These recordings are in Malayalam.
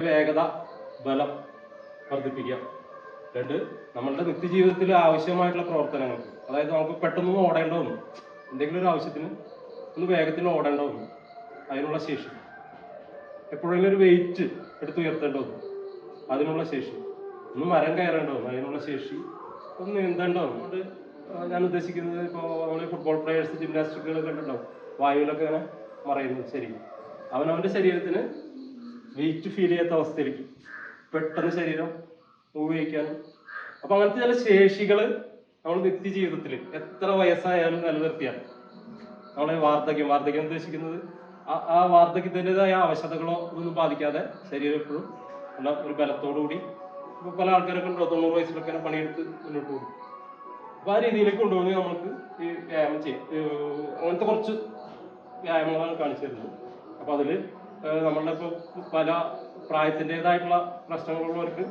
വേഗത, ബലം വർദ്ധിപ്പിക്കുക. രണ്ട്, നമ്മളുടെ നിത്യജീവിതത്തിൽ ആവശ്യമായിട്ടുള്ള പ്രവർത്തനങ്ങൾക്ക്, അതായത് നമുക്ക് പെട്ടെന്നൊന്നും ഓടേണ്ട വന്നു, എന്തെങ്കിലും ഒരു ആവശ്യത്തിന് ഒന്ന് വേഗത്തിൽ ഓടേണ്ട വന്നു, അതിനുള്ള ശേഷി. എപ്പോഴെങ്കിലും ഒരു വെയിറ്റ് എടുത്തുയർത്തേണ്ട വന്നു, അതിനുള്ള ശേഷി. ഒന്ന് മരം കയറേണ്ട വന്നു, അതിനുള്ള ശേഷി. ഒന്ന് നീന്തേണ്ട വന്നു. അതുകൊണ്ട് ഞാൻ ഉദ്ദേശിക്കുന്നത്, ഇപ്പോൾ നമ്മൾ ഫുട്ബോൾ പ്ലെയേഴ്സ്, ജിംനാസ്റ്റിക്കുകൾ കണ്ടിട്ടുണ്ടാവും, വായുവിലൊക്കെ ഇങ്ങനെ മറയുന്നത്. ശരി, അവനവൻ്റെ ശരീരത്തിന് വെയിറ്റ് ഫീൽ ചെയ്യാത്ത അവസ്ഥയിലേക്ക് പെട്ടെന്ന് ശരീരം മൂവ് ചെയ്യിക്കാനും. അപ്പം അങ്ങനത്തെ ചില ശേഷികൾ നമ്മൾ നിത്യജീവിതത്തിൽ എത്ര വയസ്സായാലും നിലനിർത്തിയാൽ നമ്മളെ വാർദ്ധക്യം ഉദ്ദേശിക്കുന്നത് ആ വാർദ്ധക്യത്തിൻ്റെതായ ആവശ്യതകളോ ഒന്നും ബാധിക്കാതെ ശരീരം എപ്പോഴും ഉള്ള ഒരു ബലത്തോടുകൂടി. ഇപ്പോൾ പല ആൾക്കാരൊക്കെ ഉണ്ടോ 90 വയസ്സിലൊക്കെ പണിയെടുത്ത് മുന്നോട്ട് പോകും. അപ്പോൾ ആ രീതിയിലേക്ക് കൊണ്ടുപോകണമെങ്കിൽ നമുക്ക് ഈ വ്യായാമം ചെയ്യാം. അങ്ങനത്തെ കുറച്ച് വ്യായാമങ്ങളാണ് കാണിച്ചു തരുന്നത്. അപ്പോൾ അതിൽ നമ്മളുടെ ഇപ്പോൾ പല പ്രായത്തിൻ്റെതായിട്ടുള്ള പ്രശ്നങ്ങളുള്ളവർക്ക്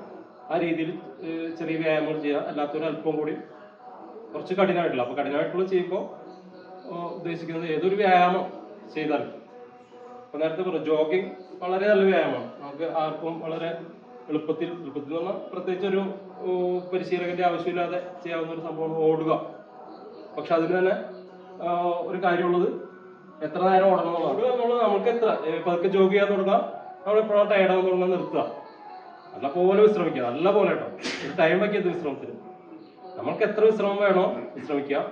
ആ രീതിയിൽ ചെറിയ വ്യായാമങ്ങൾ ചെയ്യുക. അല്ലാത്തൊരു അല്പം കൂടി കുറച്ച് കഠിനമായിട്ടുള്ള, അപ്പോൾ കഠിനമായിട്ടുള്ള ചെയ്യുമ്പോൾ ഉദ്ദേശിക്കുന്നത് ഏതൊരു വ്യായാമം ചെയ്താലും, ഇപ്പോൾ നേരത്തെ പറഞ്ഞു ജോഗിങ് വളരെ നല്ല വ്യായാമമാണ്. നമുക്ക് ആർക്കും വളരെ എളുപ്പത്തിൽ എന്ന് പറഞ്ഞാൽ പ്രത്യേകിച്ച് ഒരു പരിശീലകന്റെ ആവശ്യമില്ലാതെ ചെയ്യാവുന്ന ഒരു സംഭവമാണ് ഓടുക. പക്ഷെ അതിന് തന്നെ ഒരു കാര്യമുള്ളത് എത്ര നേരം ഓടണം എന്നുള്ളത്. നമുക്ക് എത്ര പതുക്കെ ജോഗ് ചെയ്യാൻ തുടങ്ങാം, നമ്മളെപ്പോഴാണ് ടയർഡാകാൻ തുടങ്ങാൻ നിർത്തുക, നല്ലപോലെ വിശ്രമിക്കുക. നല്ലപോലെ കേട്ടോ, ഒരു ടൈം വയ്ക്കരുത് വിശ്രമത്തിന്. നമ്മൾക്ക് എത്ര വിശ്രമം വേണോ വിശ്രമിക്കുക.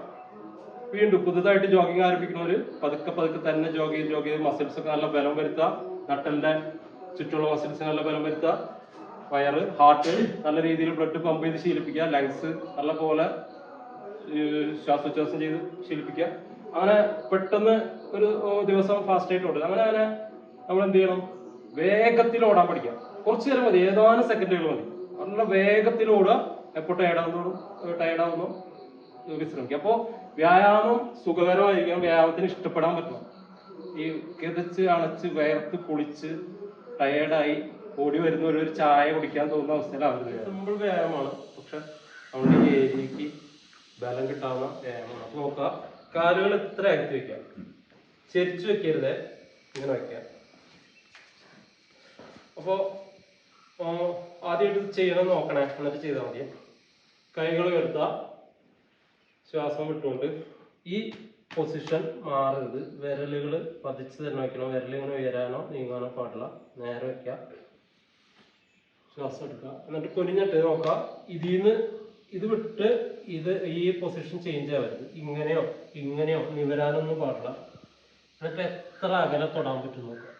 വീണ്ടും പുതുതായിട്ട് ജോഗിങ് ആരംഭിക്കുന്നവര് പതുക്കെ തന്നെ ജോഗ് ചെയ്ത് മസിൽസ് ഒക്കെ നല്ല ബലം വരുത്തുക. നട്ടലിന്റെ ചുറ്റുമുള്ള മസിൽസ് നല്ല ബലം വരുത്തുക. വയറ്, ഹാർട്ട് നല്ല രീതിയിൽ ബ്ലഡ് പമ്പ് ചെയ്ത് ശീലിപ്പിക്കുക. ലങ്സ് നല്ല പോലെ ശ്വാസോച്ഛ്വാസം ചെയ്ത് ശീലിപ്പിക്കുക. അങ്ങനെ പെട്ടെന്ന് ഒരു ദിവസം ഫാസ്റ്റ് ആയിട്ട് ഓടുക. അങ്ങനെ നമ്മൾ എന്ത് ചെയ്യണം? വേഗത്തിൽ ഓടാൻ പഠിക്കാം. കുറച്ചു നേരം മതി, ഏതാനും സെക്കൻഡുകൾ മതി. നല്ല വേഗത്തിൽ ഓടുക. എപ്പോൾ ടയർഡാവുന്നു വിശ്രമിക്കുക. അപ്പോൾ വ്യായാമം സുഖകരമായിരിക്കണം. വ്യായാമത്തിന് ഇഷ്ടപ്പെടാൻ പറ്റണം. ഈ കിതച്ച് അണച്ച് വേർത്ത് കുളിച്ച് ടയേർഡായി ഓടി വരുന്നവർ ഒരു ചായ കുടിക്കാൻ തോന്നുന്ന അവസ്ഥയിലാവുന്നത്. സിമ്പിൾ വ്യായാമമാണ്, പക്ഷെ നമ്മുടെ ഈ ഏരിയക്ക് ബലം കിട്ടാവുന്ന വ്യായാമമാണ്. അപ്പോൾ നോക്കുക, കാലുകൾ ഇത്ര അകത്തി വെക്കാം, ചെരിച്ചു വെക്കരുത്, ഇങ്ങനെ വെക്കാം. അപ്പോൾ ആദ്യമായിട്ട് ചെയ്യണം നോക്കണേ, എന്നിട്ട് ചെയ്താൽ മതി. കൈകൾ ഉയർത്തുക, ശ്വാസം വിട്ടുകൊണ്ട് ഈ പൊസിഷൻ മാറരുത്. വിരലുകൾ പതിച്ച് തന്നെ വയ്ക്കണം. വിരലിങ്ങനെ ഉയരാനോ നീങ്ങാനോ പാടില്ല. നേരെ വയ്ക്കുക, ശ്വാസം എടുക്കുക, എന്നിട്ട് കുനിഞ്ഞിട്ട് നോക്കുക. ഇത് വിട്ട് ഈ പൊസിഷൻ ചേഞ്ച് ആവരുത്. ഇങ്ങനെയോ നിവരാനൊന്നും പാടില്ല. എന്നിട്ട് എത്ര അകലെ തൊടാൻ പറ്റും നോക്കുക.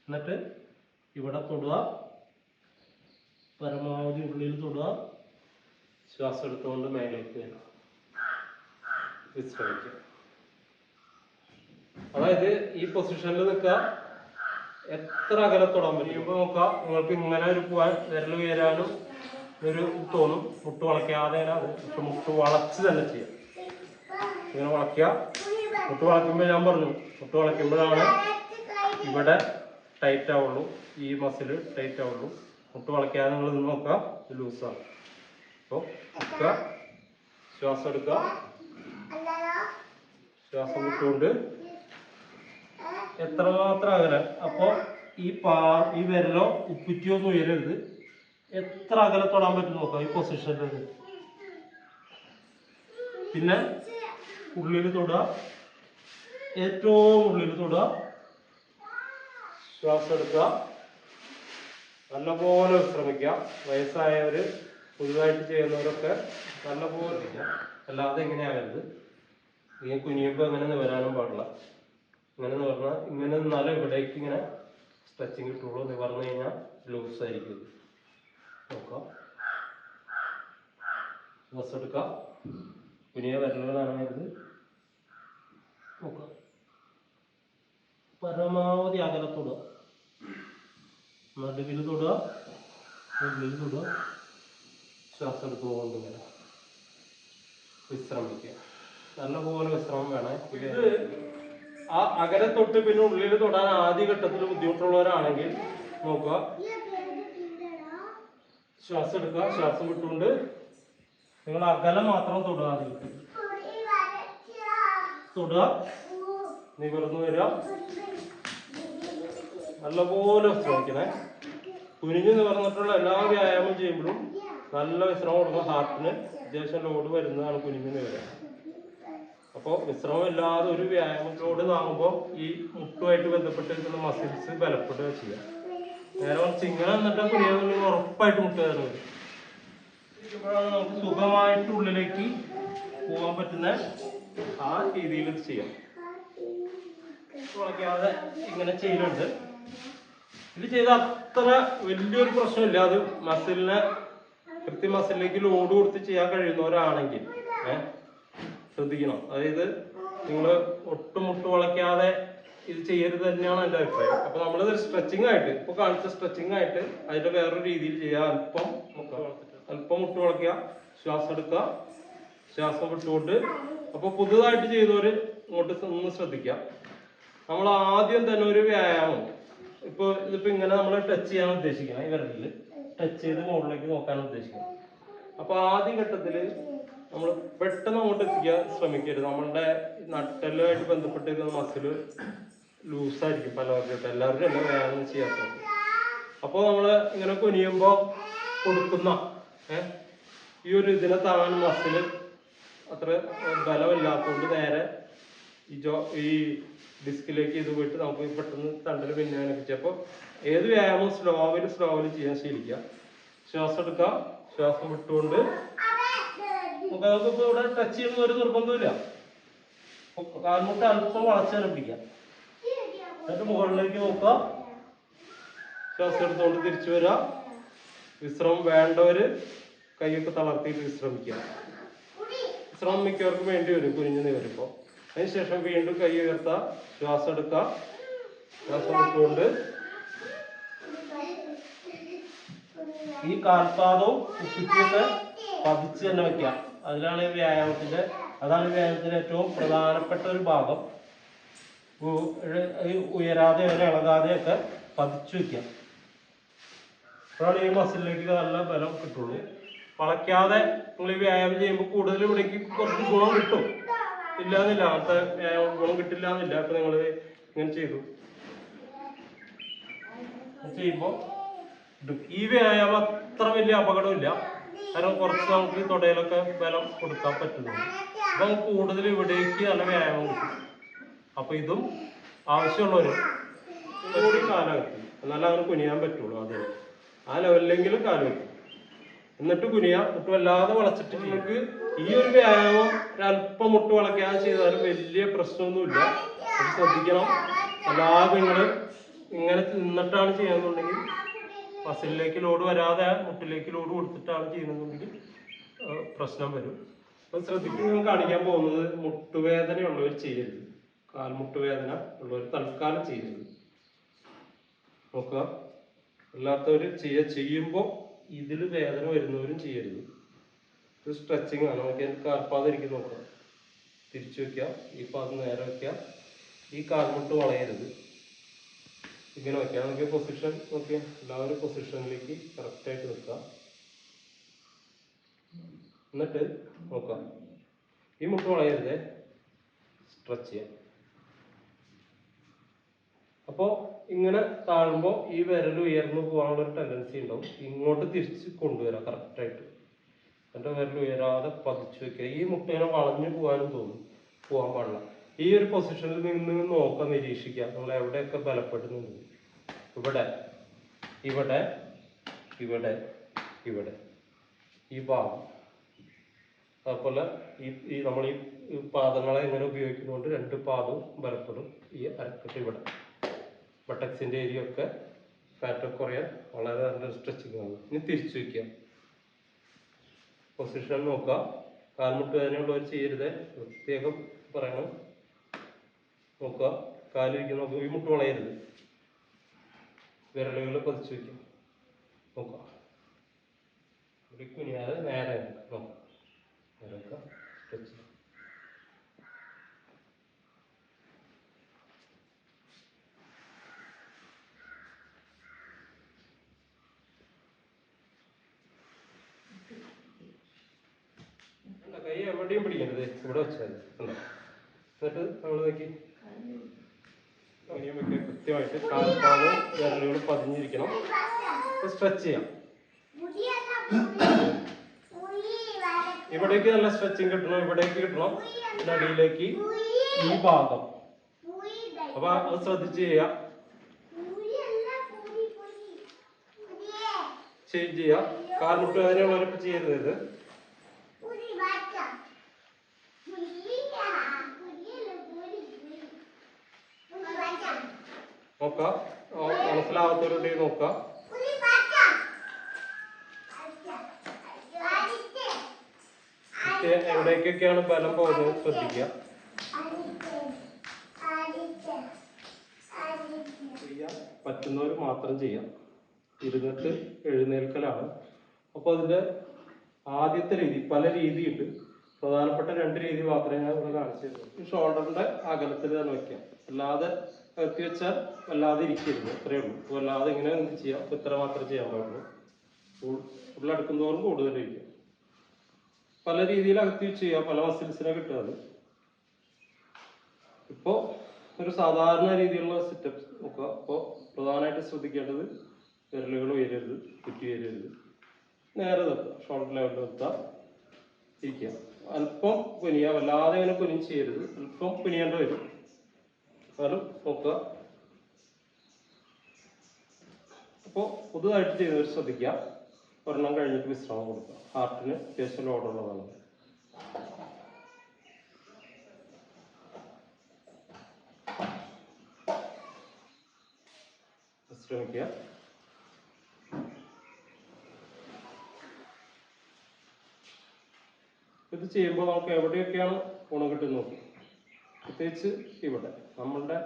എന്നിട്ട് ഇവിടെ തൊടുക, പരമാവധി ഉള്ളിൽ തൊടുക. ശ്വാസം എടുത്തുകൊണ്ട് മേലേക്ക് വരിക, വിശ്രമിക്കുക. അതായത് ഈ പൊസിഷനിൽ നിൽക്കുക. എത്ര അകലെ തൊടാൻ പറ്റുമ്പോൾ നോക്കുക. നിങ്ങൾക്ക് ഇങ്ങനെ ഒരു പോകാൻ വിരൽ ഉയരാനും ഒരു തോന്നും. മുട്ട് വളയ്ക്കാതെ, പക്ഷെ മുട്ട് വളച്ച് തന്നെ ചെയ്യാം. ഇങ്ങനെ വളയ്ക്കുക. മുട്ട് വളയ്ക്കുമ്പോൾ ഞാൻ പറഞ്ഞു, മുട്ട് വളയ്ക്കുമ്പോഴാണ് ഇവിടെ ടൈറ്റ് ആവുള്ളൂ, ഈ മസിൽ ടൈറ്റ് ആവുള്ളൂ. മുട്ട് വളയ്ക്കാതെ നിങ്ങൾ നിന്ന് നോക്കുക, ലൂസാണ്. അപ്പോൾ നിൽക്കുക, ശ്വാസം എടുക്കുക, ശ്വാസം വിട്ടുകൊണ്ട് എത്രമാത്രം അകലെ. അപ്പോൾ ഈ വിരലോ ഉപ്പിറ്റിയോ ഒന്നും ഉയരരുത്. എത്ര അകലെ തൊടാൻ പറ്റും നോക്കാം ഈ പൊസിഷനിൽ. പിന്നെ ഉള്ളിൽ തൊടുക, ഏറ്റവും ഉള്ളിൽ തൊടുക. ശ്വാസം എടുക്കുക, നല്ലപോലെ വിശ്രമിക്കുക. വയസ്സായവർ, പുതുതായിട്ട് ചെയ്യുന്നവരൊക്കെ നല്ലപോലെ ഇരിക്കുക. അല്ലാതെ ഇങ്ങനെ ആകരുത്. ഈ കുനിയുമ്പോൾ അങ്ങനെ നിവരാനും പാടില്ല. ഇങ്ങനെ നിന്നാലും ഇവിടേക്ക് ഇങ്ങനെ സ്ട്രെച്ചിങ് കിട്ടുള്ളൂ. നിവർന്നു കഴിഞ്ഞാൽ ലൂസായിരിക്കും. നോക്കാം, ശ്വാസം എടുക്കുക. കുനിയ വിരലുകളാണത്. നോക്കാം, പരമാവധി അകലെ തൊടുക. നടുവിൽ തൊടുക, ഉള്ളിൽ തൊടുക. ശ്വാസം എടുത്തുകൊണ്ട് ഇങ്ങനെ വിശ്രമിക്കുക. നല്ലപോലെ വിശ്രമം വേണേ. ഇത് ആ അകലെ തൊട്ട് പിന്നെ ഉള്ളിൽ തൊടാൻ ആദ്യ ഘട്ടത്തിൽ ബുദ്ധിമുട്ടുള്ളവരാണെങ്കിൽ നോക്കുക, ശ്വാസം എടുക്കുക. ശ്വാസം വിട്ടുകൊണ്ട് നിങ്ങൾ അകലെ മാത്രം തൊടുക. തൊടുക, നിവർന്നു വരിക, നല്ലപോലെ വിശ്രമിക്കണേ. കുനിഞ്ഞ് നിവർന്നിട്ടുള്ള എല്ലാ വ്യായാമം ചെയ്യുമ്പോഴും നല്ല വിശ്രമം കൊടുക്കണം. ഹാർട്ടിന് അത്യാവശ്യം ലോഡ് വരുന്നതാണ് കുനിഞ്ഞ് നിവരുക. അപ്പോൾ വിശ്രമം ഇല്ലാതെ ഒരു വ്യായാമം ലോഡ് താങ്ങുമ്പോൾ ഈ മുട്ടുമായിട്ട് ബന്ധപ്പെട്ടിരിക്കുന്ന മസിൽസ് ബലപ്പെടുക ചെയ്യുക. നേരെ കുറച്ച് ഇങ്ങനെ എന്നിട്ട് കുനിയാന്നുണ്ടെങ്കിൽ ഉറപ്പായിട്ട് മുട്ട് വേദന വരും. ഇരിക്കുമ്പോഴാണ് നമുക്ക് സുഖമായിട്ട് ഉള്ളിലേക്ക് പോകാൻ പറ്റുന്ന ആ രീതിയിൽ ഇത് ചെയ്യാം. വളയ്ക്കാതെ ഇങ്ങനെ ചെയ്യലുണ്ട്. ഇത് ചെയ്ത അത്ര വലിയൊരു പ്രശ്നമില്ല. അത് മസിലിനെ മസിലിലേക്ക് ലോഡ് കൊടുത്ത് ചെയ്യാൻ കഴിയുന്നവരാണെങ്കിൽ ശ്രദ്ധിക്കണം. അതായത് നിങ്ങൾ ഒട്ടും മുട്ട് വളയ്ക്കാതെ ഇത് ചെയ്യരുത് തന്നെയാണ് എൻ്റെ അഭിപ്രായം. അപ്പൊ നമ്മളിത് സ്ട്രെച്ചിങ് ആയിട്ട് ഇപ്പൊ കാണിച്ച സ്ട്രെച്ചിങ് ആയിട്ട് അതിന്റെ വേറൊരു രീതിയിൽ ചെയ്യാം. അല്പം മുട്ട് വളയ്ക്കുക, ശ്വാസം എടുക്കുക, ശ്വാസം വിട്ടുകൊണ്ട്. അപ്പൊ പുതുതായിട്ട് ചെയ്തവര് ഇങ്ങോട്ട് ഒന്ന് ശ്രദ്ധിക്കാം. നമ്മൾ ആദ്യം തന്നെ ഒരു വ്യായാമം ഇതിപ്പോ ഇങ്ങനെ നമ്മൾ ടച്ച് ചെയ്യാൻ ഉദ്ദേശിക്കണം. ഈ വിരലില് ടച്ച് ചെയ്ത് മുകളിലേക്ക് നോക്കാൻ ഉദ്ദേശിക്കണം. അപ്പൊ ആദ്യ ഘട്ടത്തില് നമ്മൾ പെട്ടെന്ന് അങ്ങോട്ട് എത്തിക്കാൻ ശ്രമിക്കരുത്. നമ്മളുടെ നട്ടെല്ലുമായിട്ട് ബന്ധപ്പെട്ടിരിക്കുന്ന മസില് ലൂസായിരിക്കും പലവർക്കും, എല്ലാവരും എല്ലാം വ്യായാമം ചെയ്യാത്തത്. അപ്പോൾ നമ്മള് ഇങ്ങനെ കുനിയുമ്പോ കൊടുക്കുന്ന ഈ ഒരു ഇതിനെ താങ്ങാൻ മസില് അത്ര ബലമില്ലാത്തതുകൊണ്ട് നേരെ ഈ ഡിസ്കിലേക്ക് ഇത് പോയിട്ട് നമുക്ക് പെട്ടെന്ന് തണ്ടല് പിന്നാനൊക്കെ. അപ്പോൾ ഏത് വ്യായാമവും സ്ലോവില് ചെയ്യാൻ ശീലിക്കുക. ശ്വാസം എടുക്കുക, ശ്വാസം വിട്ടുകൊണ്ട് നമുക്കിപ്പോ ഇവിടെ ടച്ച് ചെയ്യുന്ന ഒരു നിർബന്ധമില്ല. കാൽമുട്ട് അല്പം വളച്ചാലും പിടിക്കാം. എന്നിട്ട് മുകളിലേക്ക് നോക്കുക, ശ്വാസം എടുത്തുകൊണ്ട് തിരിച്ചു വരിക. വിശ്രമം വേണ്ടവര് കൈയൊക്കെ തളർത്തിയിട്ട് വിശ്രമിക്കുക. വിശ്രമം മിക്കവർക്കും വേണ്ടി വരും കുനിഞ്ഞു നിവരുമ്പോൾ. അതിനുശേഷം വീണ്ടും കൈ ഉയർത്തുക, ശ്വാസം എടുക്കുക, ശ്വാസം വിട്ടുകൊണ്ട് ഈ കാൽപാദവും കുപ്പിയൊക്കെ പതിച്ച് തന്നെ വെക്കുക. അതാണ് ഈ വ്യായാമത്തിന്റെ ഏറ്റവും പ്രധാനപ്പെട്ട ഒരു ഭാഗം. ഉയരാതെ ഇളകാതെ ഒക്കെ പതിച്ചു വെക്കുക. അപ്പോഴാണ് ഈ മസിലിലേക്ക് നല്ല ബലം കിട്ടുള്ളൂ. വളയ്ക്കാതെ നിങ്ങൾ ഈ വ്യായാമം ചെയ്യുമ്പോൾ കൂടുതൽ ഇവിടേക്ക് കുറച്ച് ഗുണം കിട്ടും. ഇല്ലാന്നില്ല, അങ്ങനത്തെ വ്യായാമം ഗുണം കിട്ടില്ല എന്നില്ല. അപ്പൊ നിങ്ങൾ ഇങ്ങനെ ചെയ്യുമ്പോൾ ഈ വ്യായാമം അത്ര വലിയ അപകടമില്ല. കാരണം കുറച്ച് നമുക്ക് തൊടയിലൊക്കെ ബലം കൊടുക്കാൻ പറ്റുന്നുണ്ട്. അപ്പൊ നമുക്ക് കൂടുതൽ ഇവിടേക്ക് നല്ല വ്യായാമം കിട്ടും. അപ്പൊ ഇതും ആവശ്യമുള്ളവര് കൂടി കാലഘട്ടം എന്നാലും അങ്ങനെ കുനിയാൻ പറ്റുള്ളൂ. അതെ, ആ ലെവലിലെങ്കിലും കാല് വെക്കും. എന്നിട്ട് കുനിയാ. മുട്ട് വല്ലാതെ വളച്ചിട്ട് നിങ്ങൾക്ക് ഈ ഒരു വ്യായാമം ഒരല്പം മുട്ട് വളയ്ക്കാതെ ചെയ്താലും വലിയ പ്രശ്നമൊന്നുമില്ല. അത് ശ്രദ്ധിക്കണം. അല്ലാതെ നിങ്ങൾ ഇങ്ങനെ നിന്നിട്ടാണ് ചെയ്യുന്നുണ്ടെങ്കിൽ മസിലിലേക്ക് ലോഡ് വരാതെ മുട്ടിലേക്ക് ലോഡ് കൊടുത്തിട്ടാണ് ചെയ്യുന്നുണ്ടെങ്കിൽ പ്രശ്നം വരും. അപ്പൊ ശ്രദ്ധിക്കുക. ഞാൻ കാണിക്കാൻ പോകുന്നത് മുട്ടുവേദന ഉള്ളവർ ചെയ്യരുത്. കാൽമുട്ടുവേദന ഉള്ളവർ തൽക്കാലം ചെയ്യരുത്. നോക്കുക, അല്ലാത്തവര് ചെയ്യുമ്പോൾ ഇതിൽ വേദന വരുന്നവരും ചെയ്യരുത്. ഇത് സ്ട്രെച്ചിങ് ആണ്. നമുക്ക് കാൽപാദം ഇരിക്കും. നോക്കുക, തിരിച്ചു വെക്കുക, ഈ പാദം നേരെ വെക്കുക, ഈ കാൽമുട്ട് വളയരുത്. ഇങ്ങനെ വെക്കുക. നമുക്ക് പൊസിഷൻ നോക്കിയാൽ എല്ലാവരും പൊസിഷനിലേക്ക് കറക്റ്റായിട്ട് വെക്കുക. എന്നിട്ട് നോക്കാം, ഈ മുട്ട് വളയരുത്, സ്ട്രെച്ച് ചെയ്യാം. അപ്പോൾ ഇങ്ങനെ താഴുമ്പോൾ ഈ വിരൽ ഉയർന്നു പോകാനുള്ള ഒരു ടെൻഡൻസി ഉണ്ടാവും. ഇങ്ങോട്ട് തിരിച്ച് കൊണ്ടുവരാം കറക്റ്റായിട്ട്. എൻ്റെ വിരൽ ഉയരാതെ പതിച്ചു വെക്കുക. ഈ മുട്ട ഇങ്ങനെ വളഞ്ഞു പോകാനും പോകാൻ പാടില്ല. ഈ ഒരു പൊസിഷനിൽ നിന്ന് നോക്കാൻ നിരീക്ഷിക്കുക നമ്മൾ എവിടെയൊക്കെ ബലപ്പെടുന്നുണ്ട്. ഇവിടെ, ഇവിടെ, ഇവിടെ, ഇവിടെ, ഈ ഭാഗം. അതുപോലെ ഈ നമ്മൾ ഈ പാദങ്ങളെ എങ്ങനെ ഉപയോഗിക്കുന്നതുകൊണ്ട് രണ്ട് പാദവും ബലപ്പെടും. ഈ അരക്കെട്ട് ഇവിടെ ബട്ടക്സിന്റെ ഏരിയ ഒക്കെ ഫാറ്റൊക്കെ കുറയാൻ വളരെ നല്ല സ്ട്രെച്ചിങ് ആണ്. ഇനി തിരിച്ചു വയ്ക്കുക. പൊസിഷൻ നോക്കുക. കാൽമുട്ട് വേദനയുള്ളവർ ചെയ്യരുത്, പ്രത്യേകം പറയണം. നോക്കുക, കാലിരിക്കുന്ന നോക്കുക, ഈ മുട്ട് വളയരുത്. വിരലുകൾ പതിച്ചു വയ്ക്കും. നോക്കുക, ഇവിടെ കുനിയാതെ നേരെ നോക്കാം. നേരെ സ്ട്രെച്ച്. കൈ എവിടെയും പിടിക്കരുത്, ഇവിടെ വെച്ചാൽ. എന്നിട്ട് നമ്മൾ നോക്കി വെക്കാം. കൃത്യമായിട്ട് കാൽഭാഗവും വിരലുകൾ പതിഞ്ഞിരിക്കണം. സ്ട്രെച്ച് ചെയ്യാം. ഇവിടേക്ക് നല്ല സ്ട്രെച്ചിങ് കിട്ടണം, ഇവിടേക്ക് കിട്ടണം, പിന്നെ അടിയിലേക്ക് ഈ ഭാഗം. അപ്പൊ അത് ശ്രദ്ധിച്ച് ചെയ്യാം. ചേഞ്ച് ചെയ്യാം. കാൽമുട്ട് അതിനുള്ളവരൊക്കെ ചെയ്യരുത്. നോക്കാം, മനസ്സിലാവാത്തവരുടെ നോക്കാം. എവിടേക്കൊക്കെയാണ് ബലം പോകുന്നത് ശ്രദ്ധിക്കുക. ചെയ്യാൻ പറ്റുന്നവർ മാത്രം ചെയ്യാം. ഇരുന്നിട്ട് എഴുന്നേൽക്കലാണ്. അപ്പോൾ അതിൻ്റെ ആദ്യത്തെ രീതി, പല രീതിയുണ്ട്, പ്രധാനപ്പെട്ട 2 രീതി മാത്രമേ ഞാൻ ഇവിടെ കാണിച്ചു തരുള്ളൂ. ഈ ഷോൾഡറിന്റെ അകലത്തിൽ തന്നെ വയ്ക്കാം. അല്ലാതെ എത്തി വെച്ചാൽ വല്ലാതെ ഇരിക്കരുത്, അത്രയേ ഉള്ളൂ. വല്ലാതെ ഇങ്ങനെ ചെയ്യാം, ഇത്ര മാത്രമേ ചെയ്യാൻ പാടുള്ളൂ. ഉള്ളെടുക്കുന്നതോറും കൂടുതലിരിക്കും. പല രീതിയിൽ അകത്തി വെച്ച് ചെയ്യാം, പല മസിൽസിനെ കിട്ടുക. അത് ഇപ്പോൾ ഒരു സാധാരണ രീതിയിലുള്ള സെറ്റപ്പ് നോക്കുക. അപ്പോൾ പ്രധാനമായിട്ട് ശ്രദ്ധിക്കേണ്ടത് വിരലുകൾ ഉയരരുത്, ചുറ്റി ഉയരരുത്, നേരെ നിർത്തുക, ഷോൾഡർ ലെവലിൽ നിർത്തുക, ഇരിക്കുക. അല്പം കുനിയുക, വല്ലാതെ ഇങ്ങനെ കുനിയും ചെയ്യരുത്, അല്പം കുനിയേണ്ട വരും. എന്നാലും നോക്കുക. അപ്പോൾ പുതുതായിട്ട് ചെയ്തവർ ശ്രദ്ധിക്കുക. ഒരെണ്ണം കഴിഞ്ഞിട്ട് വിശ്രാമം കൊടുക്കുക. ഹാർട്ടിന് അത്യാവശ്യം ലോഡുള്ളതാണ്. ശ്രമിക്കുക. ഇത് ചെയ്യുമ്പോൾ നമുക്ക് എവിടെയൊക്കെയാണ് ഗുണം കിട്ടുന്നത് നോക്കും. പ്രത്യേകിച്ച് ഇവിടെ നമ്മളുടെ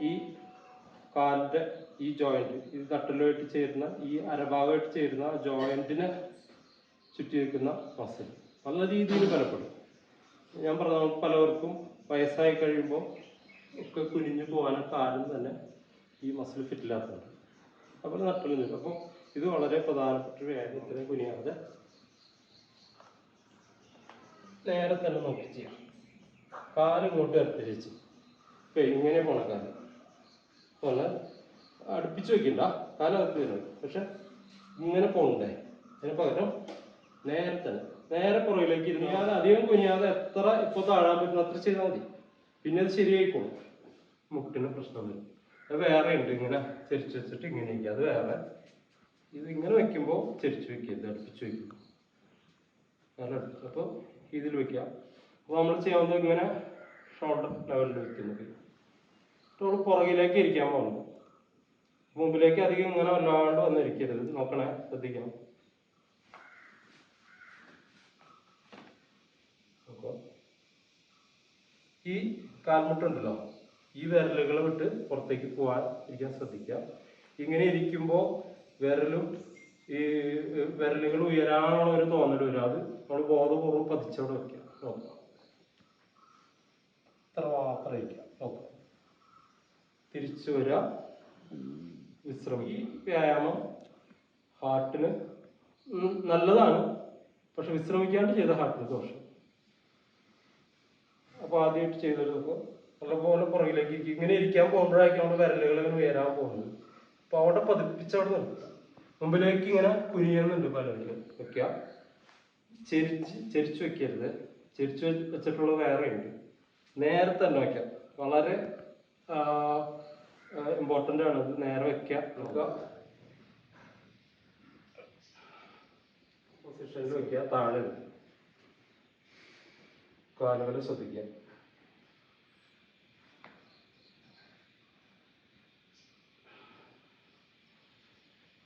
ഈ കാലിൻ്റെ ഈ ജോയിന്റ്, ഈ നട്ടലുമായിട്ട് ചേരുന്ന, ഈ അരഭാഗമായിട്ട് ചേരുന്ന ജോയിന്റിനെ ചുറ്റി നിൽക്കുന്ന മസിൽ നല്ല രീതിയിൽ ബലപ്പെടും. ഞാൻ പറഞ്ഞ നമുക്ക് പലവർക്കും വയസ്സായി കഴിയുമ്പോൾ ഒക്കെ കുനിഞ്ഞു പോകാനും കാലും തന്നെ ഈ മസിൽ ഫിറ്റില്ലാത്തതുണ്ട്. അപ്പോൾ നട്ടലും നിൽക്കും. അപ്പോൾ ഇത് വളരെ പ്രധാനപ്പെട്ട വ്യായാമത്തിന് കുനിയാതെ നേരെ തന്നെ നോക്കി ചെയ്യാം. കാലിങ്ങോട്ട് ഇറത്തിരിച്ച് ഇങ്ങനെ പോണ കാല് പോലെ അടുപ്പിച്ച് വെക്കണ്ട, കാലകത്ത് വരുന്നത്. പക്ഷെ ഇങ്ങനെ പോകണ്ടേ, അതിന് പകരം നേരെ തന്നെ നേരെ പുറകിലേക്ക് ഇരുന്നാതെ, അധികം കുനിയാതെ, എത്ര ഇപ്പോൾ താഴാൻ പറ്റുന്ന അത്ര ചെയ്താൽ മതി. പിന്നെ അത് ശരിയായിക്കോളും. മുട്ടിന് പ്രശ്നം വരും. അത് വേറെ ഉണ്ട്, ഇങ്ങനെ ചെരിച്ച് വെച്ചിട്ട് ഇങ്ങനെ ഇരിക്കുക, അത് വേറെ. ഇത് ഇങ്ങനെ വെക്കുമ്പോൾ ചെരിച്ച് വെക്കരുത്, അടുപ്പിച്ച് വെക്കും. നല്ല അടുത്ത്. അപ്പോൾ ഇതിൽ വെക്കുക. അപ്പോൾ നമ്മൾ ചെയ്യാവുന്നത് ഇങ്ങനെ ഷോൾഡർ ലെവലിൽ വെക്കുന്നത്. നമ്മൾ പുറകിലേക്ക് ഇരിക്കാൻ പോകുന്നു. മുമ്പിലേക്ക് അധികം ഇങ്ങനെ വല്ലാണ്ട് വന്നിരിക്കരുത്. നോക്കണേ, ശ്രദ്ധിക്കണം. ഈ കാൽമുട്ടുണ്ടല്ലോ, ഈ വിരലുകൾ വിട്ട് പുറത്തേക്ക് പോകാൻ ഇരിക്കാൻ ശ്രദ്ധിക്കുക. ഇങ്ങനെ ഇരിക്കുമ്പോൾ ഈ വിരലുകൾ ഉയരാനുള്ള ഒരു തോന്നൽ വരും. അത് നമ്മൾ ബോധപൂർവ്വം പതിച്ചവിടെ വയ്ക്കുക. നോക്കുക, ഇത്ര മാത്രം ഇരിക്കുക. നോക്കുക, തിരിച്ചു വരിക, വിശ്രമിക്കുക. ഈ വ്യായാമം ഹാർട്ടിന് നല്ലതാണ്, പക്ഷെ വിശ്രമിക്കാണ്ട് ചെയ്ത ഹാർട്ടിന് ദോഷം. അപ്പോൾ ആദ്യമായിട്ട് ചെയ്തെടുക്കുമ്പോൾ നല്ലപോലെ പുറകിലേക്ക് ഇങ്ങനെ ഇരിക്കാൻ പോകുമ്പോഴായിരിക്കും നമ്മുടെ വിരലുകൾ ഇങ്ങനെ ഉയരാൻ പോകുന്നത്. അപ്പോൾ അവിടെ പതിപ്പിച്ചവിടെ നിർത്തുക. മുമ്പിലേക്ക് ഇങ്ങനെ കുനിയുന്നുണ്ട് പലരും വെക്കുക. ചെരിച്ച് വെക്കരുത്. ചെരിച്ച് വെച്ചിട്ടുള്ളത് വേറെ ഉണ്ട്. നേരെ തന്നെ വയ്ക്കാം. വളരെ ഇമ്പോർട്ടൻ്റ് ആണ് ഇത്. നേരെ വയ്ക്കുക, നോക്കുക, പൊസിഷനിൽ വയ്ക്കുക, താഴെ കാലുകൾ ശ്രദ്ധിക്കുക.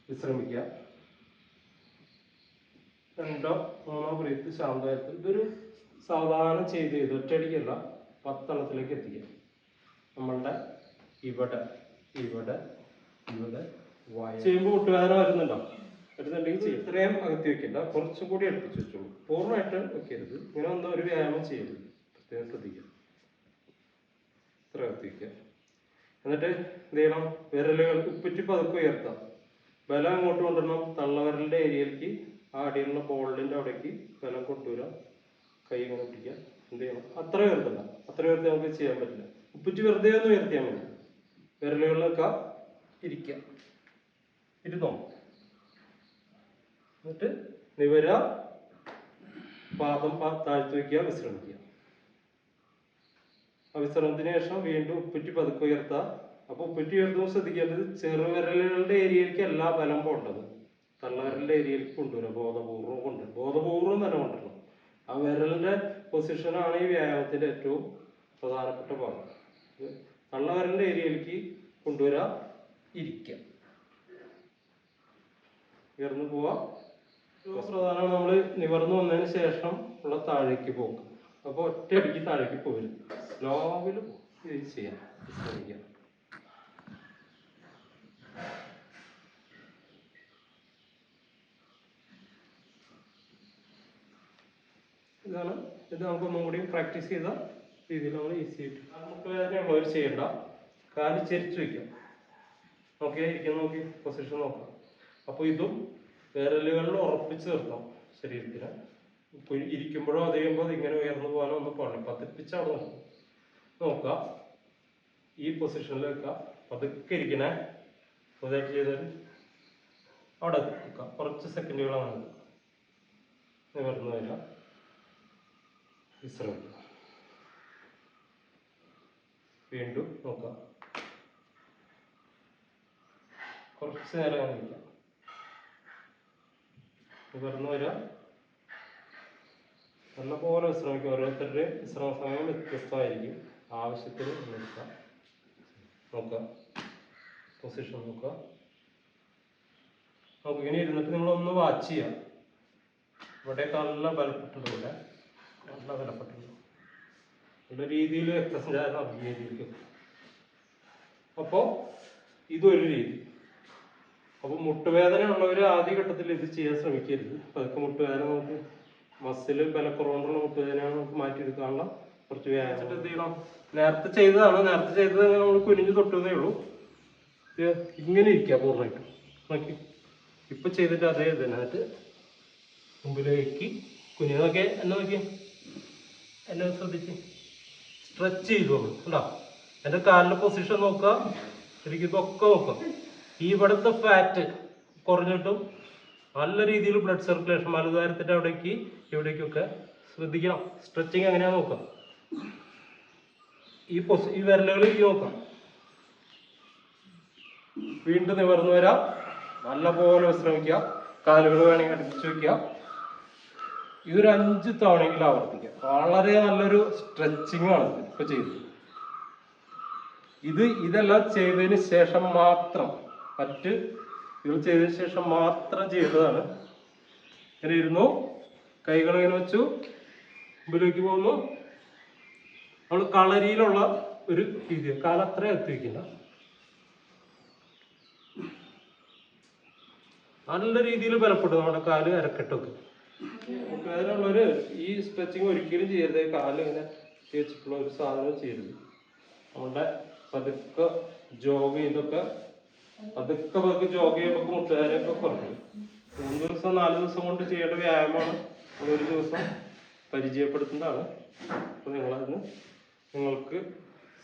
വിശ്രമിക്കുക. 2 3 ബ്രീത്ത് ശാന്തമായിട്ട്. ഇതൊരു സാവധാനം ചെയ്ത് ഒറ്റയടിക്കല്ല, 10 എണ്ണത്തിലേക്ക് എത്തിക്കുക. നമ്മളുടെ ഇവിടെ ഇവിടെ ഇവിടെ ചെയ്യുമ്പോൾ മുട്ടുവേദന വരുന്നുണ്ടെങ്കിൽ ഇത്രയും അകത്തി വെക്കണ്ട, കുറച്ചും കൂടി അടുപ്പിച്ച് വെച്ചോളൂ. പൂർണ്ണമായിട്ട് വെക്കരുത്. ഇങ്ങനെ ഒന്നും ഒരു വ്യായാമം ചെയ്യരുത്. പ്രത്യേകം ശ്രദ്ധിക്കുക. ഇത്ര അകത്തി വയ്ക്കുക. എന്നിട്ട് എന്ത് ചെയ്യണം? വിരലുകൾ ഉപ്പിറ്റി പതുക്കെ ഉയർത്താം. ബലം അങ്ങോട്ട് കൊണ്ടുവരണം. തള്ളവിരലിന്റെ ഏരിയയിലേക്ക്, ആ അടിയിലുള്ള ബോളിന്റെ അവിടേക്ക് ബലം കൊണ്ടുവരാം. കൈ ഇങ്ങനെ പിടിക്കുക. എന്ത് ചെയ്യണം? അത്ര ഉയർത്തണ്ട. അത്ര ഉയർത്തി നമുക്ക് ചെയ്യാൻ പറ്റില്ല. ഉപ്പിറ്റി വെറുതെ ഒന്ന് ഉയർത്തിയാൽ മതി. വിരലുകളിലൊക്കെ ഇരിക്കുക, ഇരുന്നോ. എന്നിട്ട് നിവര, പാദം താഴ്ത്തി വയ്ക്കുക, വിശ്രമിക്കുക. വിശ്രമത്തിന് ശേഷം വീണ്ടും ഉപ്പറ്റി പതുക്കെ ഉയർത്തുക. അപ്പൊ ഉപ്പറ്റി ഉയർത്തുമ്പോൾ ശ്രദ്ധിക്കേണ്ടത് ചെറുവിരലുകളുടെ ഏരിയയിലേക്ക് എല്ലാ ബലം പോണ്ടത് തള്ളവിരലിന്റെ ഏരിയയിലേക്ക് കൊണ്ടുവരിക. ബോധപൂർവം തന്നെ കൊണ്ടുവരണം. ആ വിരലിന്റെ പൊസിഷനാണ് ഈ വ്യായാമത്തിന്റെ ഏറ്റവും പ്രധാനപ്പെട്ട ഭാഗം. തള്ളവിരലിന്റെ ഏരിയയിലേക്ക് കൊണ്ടുവരിക, ഇരിക്കുക, ഉയർന്നു പോവാ. പ്രധാനമാണ് നമ്മൾ നിവർന്നു വന്നതിന് ശേഷം ഉള്ള താഴേക്ക് പോക്ക്. അപ്പോൾ ഒറ്റയടിക്ക് താഴേക്ക് പോകരുത്, സ്ലോവിൽ ചെയ്യാം, ശ്രമിക്കാം. ഇതാണ്. ഇത് നമുക്ക് ഒന്നും കൂടി പ്രാക്ടീസ് ചെയ്ത രീതിയിൽ നമ്മൾ ഈസി ആയിട്ട്. മുട്ടുവേദനയുള്ളവർ ചെയ്യണ്ട. കാല് ചെരിച്ച് വയ്ക്കാം, ഇരിക്കുന്ന നോക്കി പൊസിഷൻ നോക്കാം. അപ്പോൾ ഇതും വിരലുകളിൽ ഉറപ്പിച്ച് നിർത്താം ശരീരത്തിന്. ഇരിക്കുമ്പോഴോ അത് ചെയ്യുമ്പോൾ ഇങ്ങനെ ഉയർന്നു പോകാനോ ഒന്നും പാടില്ല. പതിപ്പിച്ച് അവിടെ നോക്കുക. ഈ പൊസിഷനിൽ വെക്കുക, പതുക്കെ ഇരിക്കണേ. പുതുതായിട്ട് ചെയ്താൽ അവിടെ നിൽക്കുക. കുറച്ച് സെക്കൻഡുകളാണ് നിവർന്നു വരിക, വിശ്രമിക്കുക. വീണ്ടും നോക്കുക, കുറച്ച് നേരം കാണിക്കാം. നിവർന്നു വരിക, നല്ലപോലെ വിശ്രമിക്കുക. ഓരോരുത്തരുടെ വിശ്രമ സമയം വ്യത്യസ്തമായിരിക്കും. ആവശ്യത്തിന് നിർത്തുക, നോക്കുക, പൊസിഷൻ നോക്കുക. ഇങ്ങനെ ഇരുന്നിട്ട് നിങ്ങളൊന്ന് വാച്ച് ചെയ്യുക. ഇവിടെയൊക്കെ നല്ല ബലപ്പെട്ടിട്ടുണ്ട്, ഇവിടെ നല്ല ബലപ്പെട്ടിട്ടുണ്ട്. നല്ല രീതിയിൽ രക്തസഞ്ചാരം നടത്തിയ രീതിക്ക്. അപ്പോൾ ഇതൊരു രീതി. അപ്പോൾ മുട്ടുവേദന ഉള്ളവർ ആദ്യഘട്ടത്തിൽ ഇത് ചെയ്യാൻ ശ്രമിക്കരുത്. അതൊക്കെ മുട്ടുവേദന നമുക്ക് മസിൽ ബലക്കുറവുകൊണ്ടുള്ള മുട്ടുവേദനയാണ്, നമുക്ക് മാറ്റിയെടുക്കാനുള്ള കുറച്ച് വ്യായാമം. എന്ത് ചെയ്യണം? നേരത്തെ ചെയ്തത് നമ്മൾ കുനിഞ്ഞ് തൊട്ടുന്നേ ഉള്ളൂ. ഇങ്ങനെ ഇരിക്കുക പൂർണ്ണമായിട്ട്. നോക്കി ഇപ്പം ചെയ്തിട്ട് അതേ ഇതിനകത്ത് മുമ്പിലേക്ക് കുനിഞ്ഞൊക്കെ എന്നെ ശ്രദ്ധിച്ച് സ്ട്രെച്ച് ചെയ്തോളൂ. ഉണ്ടോ? എൻ്റെ കാലിൻ്റെ പൊസിഷൻ നോക്കുക, ശരിക്കും ഇതൊക്കെ നോക്കുക. ഈ ഇവിടുത്തെ ഫാറ്റ് കുറഞ്ഞിട്ടും നല്ല രീതിയിൽ ബ്ലഡ് സർക്കുലേഷൻ മലദ്വാരത്തിൻ്റെ അവിടേക്ക് ഇവിടേക്കൊക്കെ ശ്രദ്ധിക്കണം. സ്ട്രെച്ചിങ് എങ്ങനെയാണെന്ന് നോക്കാം. ഈ വിരലുകളിലേക്ക് നോക്കാം. വീണ്ടും നിവർന്നു വരാം, നല്ലപോലെ വിശ്രമിക്കുക. കാലുകൾ വേണമെങ്കിൽ അടുപ്പിച്ച് വയ്ക്കുക. ഇതൊരു 5 തവണയെങ്കിലും ആവർത്തിക്കുക. വളരെ നല്ലൊരു സ്ട്രെച്ചിങ് ആണ് ഇപ്പൊ ചെയ്തത്. ഇതെല്ലാം ചെയ്തതിന് ശേഷം മാത്രം, ഇത് ചെയ്തതിന് ശേഷം മാത്രം ചെയ്തതാണ്. ഇങ്ങനെ ഇരുന്നു, കൈകൾ ഇങ്ങനെ വെച്ചു, മുമ്പിലേക്ക് പോകുന്നു. നമ്മൾ കളരിയിലുള്ള ഒരു രീതി. കാലം അത്ര എത്തി വയ്ക്കില്ല. നല്ല രീതിയിൽ ബലപ്പെട്ടു നമ്മുടെ കാല് അരക്കെട്ടൊക്കെ. അതിനുള്ളൊരു ഈ സ്ട്രെച്ചിങ് ഒരിക്കലും ചെയ്യരുത്. കാല് ഇങ്ങനെ തേച്ചിട്ടുള്ള ഒരു സാധനം ചെയ്യരുത്. നമ്മുടെ പതുക്കെ ജോഗ് ചെയ്തൊക്കെ ജോഗ് ചെയ്യുമ്പോൾ മുട്ടുകാരൊക്കെ കുറഞ്ഞു. 3 ദിവസം 4 ദിവസം കൊണ്ട് ചെയ്യേണ്ട വ്യായാമമാണ്. ഒരു ദിവസം പരിചയപ്പെടുത്തുന്നതാണ്. അപ്പോൾ നിങ്ങൾക്ക്